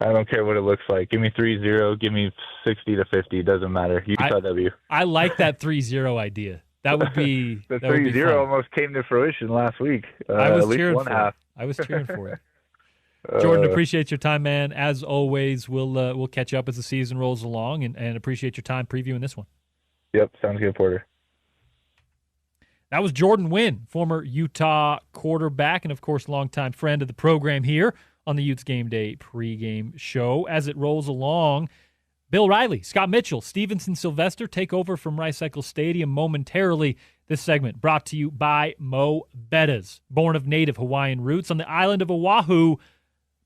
I don't care what it looks like. Give me 3-0. Give me 60-50. Doesn't matter. Utah W. I like that 3-0 idea. That would be the 3-0 almost came to fruition last week. I was cheering for it. I was cheering for it. Jordan, appreciate your time, man. As always, we'll catch up as the season rolls along, and appreciate your time previewing this one. Yep, sounds good, Porter. That was Jordan Wynn, former Utah quarterback and, of course, longtime friend of the program here on the Utes Game Day pregame show. As it rolls along, Bill Riley, Scott Mitchell, Stevenson Sylvester take over from Rice Eccles Stadium momentarily. This segment brought to you by Mo Bettas. Born of native Hawaiian roots on the island of Oahu,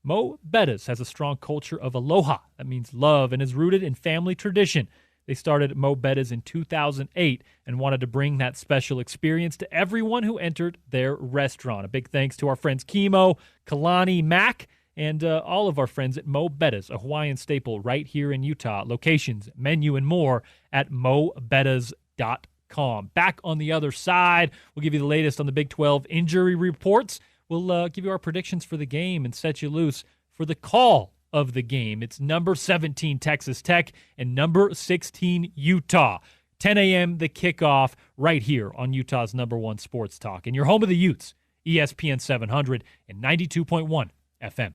Mo Bettas has a strong culture of aloha. That means love and is rooted in family tradition. They started Mo Bettas in 2008 and wanted to bring that special experience to everyone who entered their restaurant. A big thanks to our friends Kimo, Kalani, Mac, and all of our friends at Mo Bettas, a Hawaiian staple right here in Utah. Locations, menu, and more at mobettas.com. showdown.com. Back on the other side, we'll give you the latest on the Big 12 injury reports. We'll give you our predictions for the game and set you loose for the call of the game. It's number 17 Texas Tech and number 16 Utah. 10 a.m. the kickoff right here on Utah's number one sports talk. And your home of the Utes, ESPN 700 and 92.1 FM.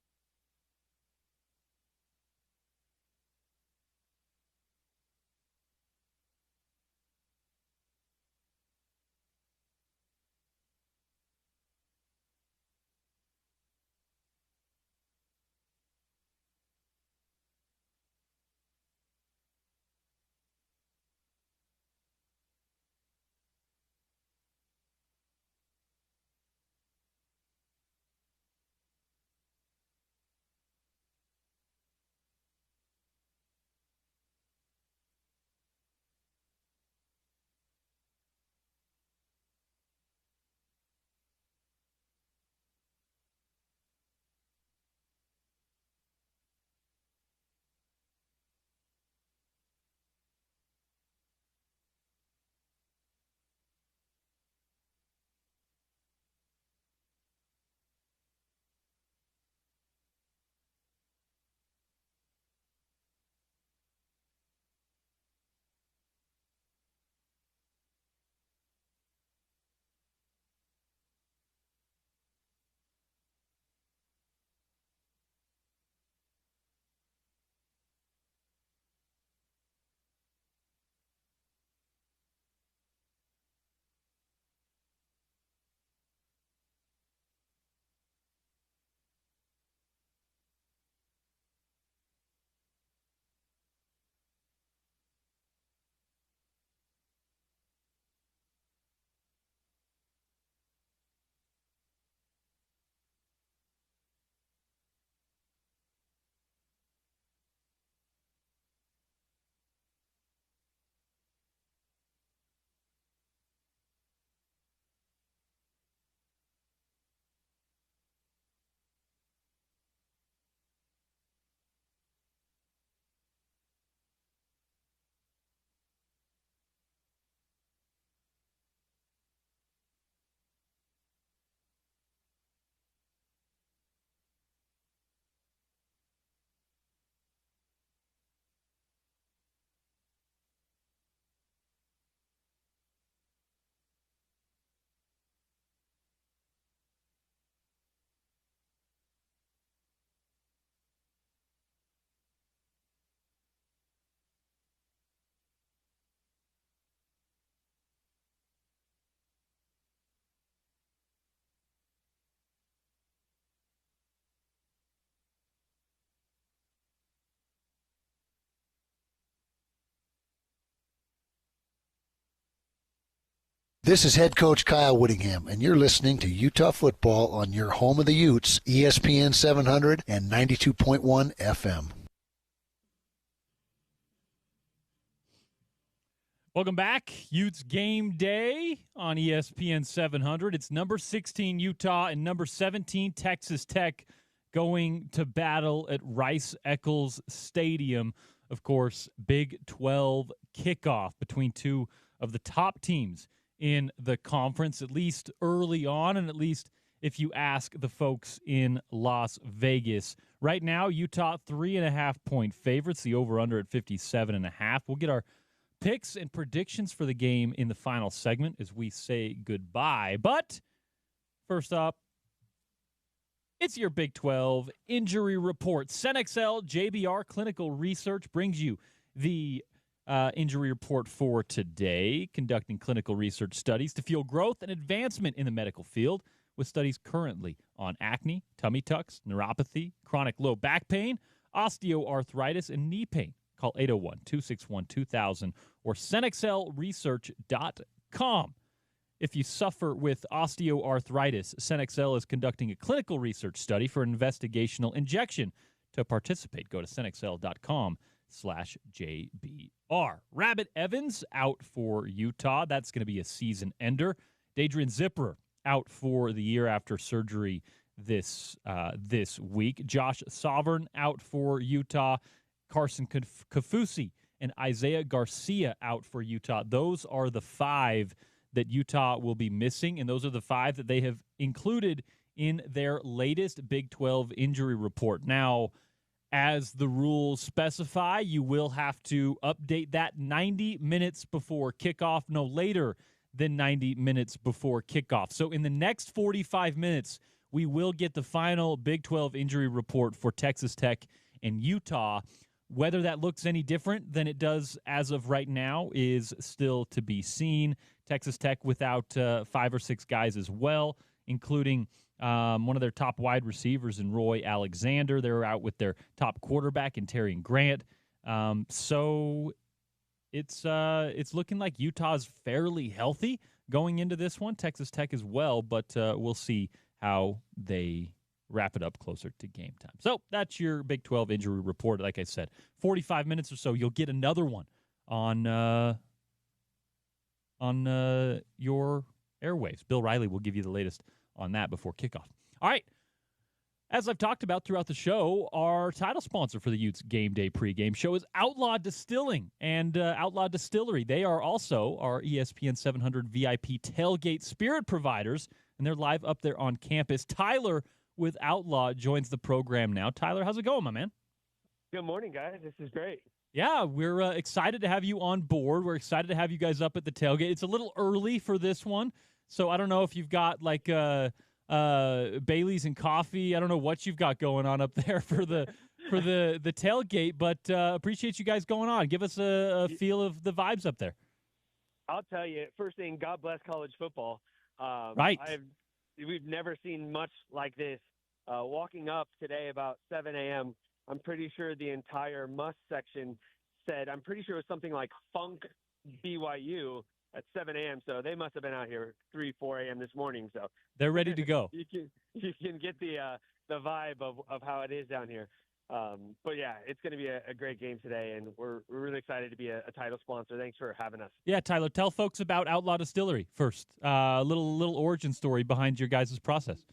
This is head coach Kyle Whittingham, and you're listening to Utah football on your home of the Utes, ESPN 700 and 92.1 FM. Welcome back. Utes Game Day on ESPN 700. It's number 16 Utah and number 17 Texas Tech going to battle at Rice Eccles Stadium. Of course, Big 12 kickoff between two of the top teams in the conference, at least early on, and at least if you ask the folks in Las Vegas. Right now, Utah 3.5-point favorites, the over-under at 57.5. We'll get our picks and predictions for the game in the final segment as we say goodbye. But first up, it's your Big 12 injury report. CenXL JBR Clinical Research brings you the injury report for today, conducting clinical research studies to fuel growth and advancement in the medical field, with studies currently on acne, tummy tucks, neuropathy, chronic low back pain, osteoarthritis, and knee pain. Call 801-261-2000 or CenXLResearch.com. If you suffer with osteoarthritis, CenXL is conducting a clinical research study for an investigational injection. To participate, go to CenXL.com/JBR. Rabbit Evans out for Utah. That's going to be a season ender. Dadrian Zipper out for the year after surgery this week. Josh Sovereign out for Utah. Carson Kafusi and Isaiah Garcia out for Utah. Those are the 5 that Utah will be missing, and those are the 5 that they have included in their latest Big 12 injury report. Now, as the rules specify, you will have to update that 90 minutes before kickoff, no later than 90 minutes before kickoff. So in the next 45 minutes, we will get the final Big 12 injury report for Texas Tech and Utah. Whether that looks any different than it does as of right now is still to be seen. Texas Tech without 5 or 6 guys as well, including one of their top wide receivers in Roy Alexander. They're out with their top quarterback in Terry Grant. So it's looking like Utah's fairly healthy going into this one. Texas Tech as well, but we'll see how they wrap it up closer to game time. So that's your Big 12 injury report. Like I said, 45 minutes or so, you'll get another one on your airwaves. Bill Riley will give you the latest on that before kickoff. All right. As I've talked about throughout the show, our title sponsor for the Utes Game Day pregame show is Outlaw Distilling and Outlaw Distillery. They are also our ESPN 700 VIP tailgate spirit providers, and they're live up there on campus. Tyler with Outlaw joins the program now. Tyler, how's it going, my man? Good morning, guys. This is great. Yeah, we're excited to have you on board. We're excited to have you guys up at the tailgate. It's a little early for this one, so I don't know if you've got like Bailey's and coffee. I don't know what you've got going on up there for the tailgate, but appreciate you guys going on. Give us a feel of the vibes up there. I'll tell you, first thing, God bless college football. Right. We've never seen much like this. Walking up today about 7 a.m., I'm pretty sure the entire Must section said, I'm pretty sure it was something like Funk BYU at 7 a.m., so they must have been out here 3, 4 a.m. this morning. So they're ready to go. You can get the vibe of how it is down here. But, yeah, it's going to be a great game today, and we're really excited to be a title sponsor. Thanks for having us. Yeah, Tyler, tell folks about Outlaw Distillery first. A little origin story behind your guys' process.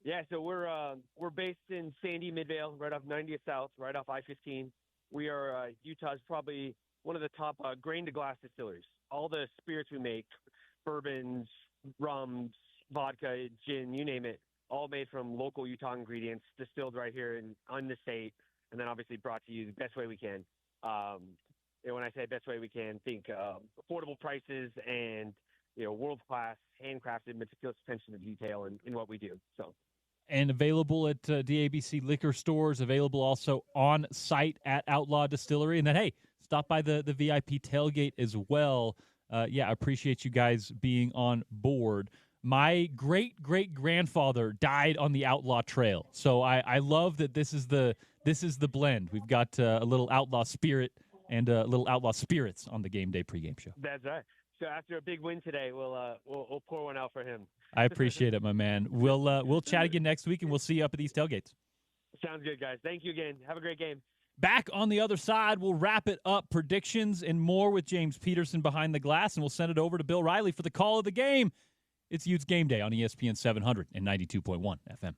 Yeah, so we're based in Sandy, Midvale, right off 90th South, right off I-15. We are Utah's probably one of the top grain-to-glass distilleries. All the spirits we make, bourbons, rums, vodka, gin, you name it, all made from local Utah ingredients, distilled right here on the state, and then obviously brought to you the best way we can. And when I say best way we can, think affordable prices and world-class, handcrafted, meticulous attention to detail in what we do. So. And available at DABC liquor stores, available also on site at Outlaw Distillery. And then, hey, stop by the VIP tailgate as well. Yeah, I appreciate you guys being on board. My great-great-grandfather died on the Outlaw Trail. So I love that this is the blend. We've got a little Outlaw spirit and a little Outlaw spirits on the Game Day pregame show. That's right. So after a big win today, we'll pour one out for him. I appreciate it, my man. We'll chat again next week, and we'll see you up at these tailgates. Sounds good, guys. Thank you again. Have a great game. Back on the other side, we'll wrap it up, predictions and more with James Peterson behind the glass, and we'll send it over to Bill Riley for the call of the game. It's Utes Game Day on ESPN 700 and 92.1 FM.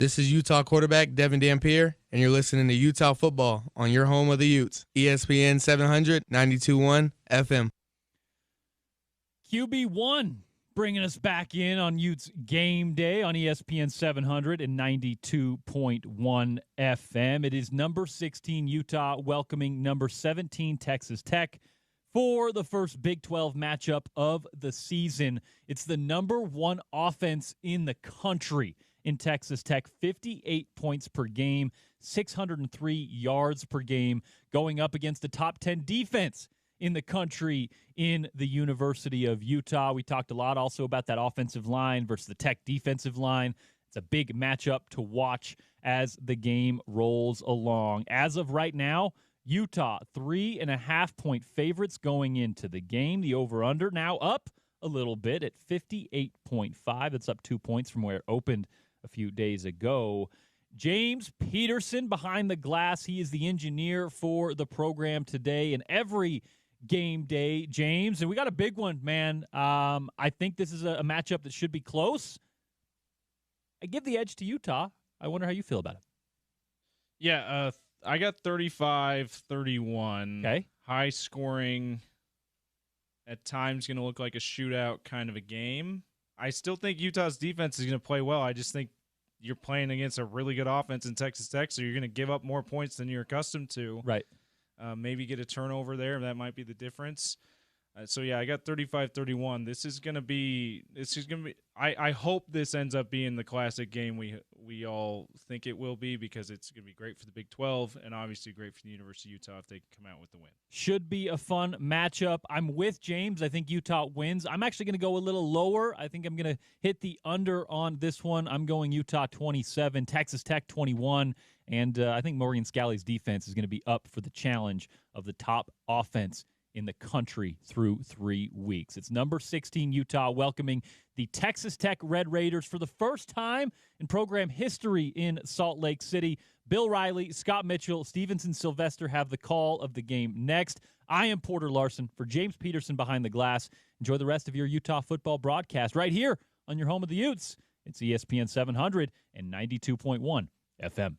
This is Utah quarterback Devin Dampier, and you're listening to Utah football on your home of the Utes, ESPN 700, 92.1 FM. QB1 bringing us back in on Utes Game Day on ESPN 700 and 92.1 FM. It is number 16 Utah welcoming number 17 Texas Tech for the first Big 12 matchup of the season. It's the number one offense in the country in Texas Tech, 58 points per game, 603 yards per game, going up against the top 10 defense in the country in the University of Utah. We talked a lot also about that offensive line versus the Tech defensive line. It's a big matchup to watch as the game rolls along. As of right now, Utah, 3.5-point favorites going into the game. The over-under now up a little bit at 58.5. That's up 2 points from where it opened a few days ago. James Peterson behind the glass. He is the engineer for the program today and every game day, James. And we got a big one, man. I think this is a matchup that should be close. I give the edge to Utah. I wonder how you feel about it. Yeah, I got 35-31. Okay. High scoring, at times going to look like a shootout kind of a game. I still think Utah's defense is going to play well. I just think you're playing against a really good offense in Texas Tech, so you're going to give up more points than you're accustomed to. Right. Maybe get a turnover there. That might be the difference. So, yeah, I got 35-31. This is going to be – I hope this ends up being the classic game we all think it will be, because it's going to be great for the Big 12 and obviously great for the University of Utah if they can come out with the win. Should be a fun matchup. I'm with James. I think Utah wins. I'm actually going to go a little lower. I think I'm going to hit the under on this one. I'm going Utah 27, Texas Tech 21, and I think Morgan Scalley's defense is going to be up for the challenge of the top offense in the country through 3 weeks. It's number 16 Utah welcoming the Texas Tech Red Raiders for the first time in program history in Salt Lake City. Bill Riley, Scott Mitchell, Stevenson Sylvester have the call of the game next. I am Porter Larsen for James Peterson behind the glass. Enjoy the rest of your Utah football broadcast right here on your home of the Utes. It's ESPN 700 and 92.1 FM.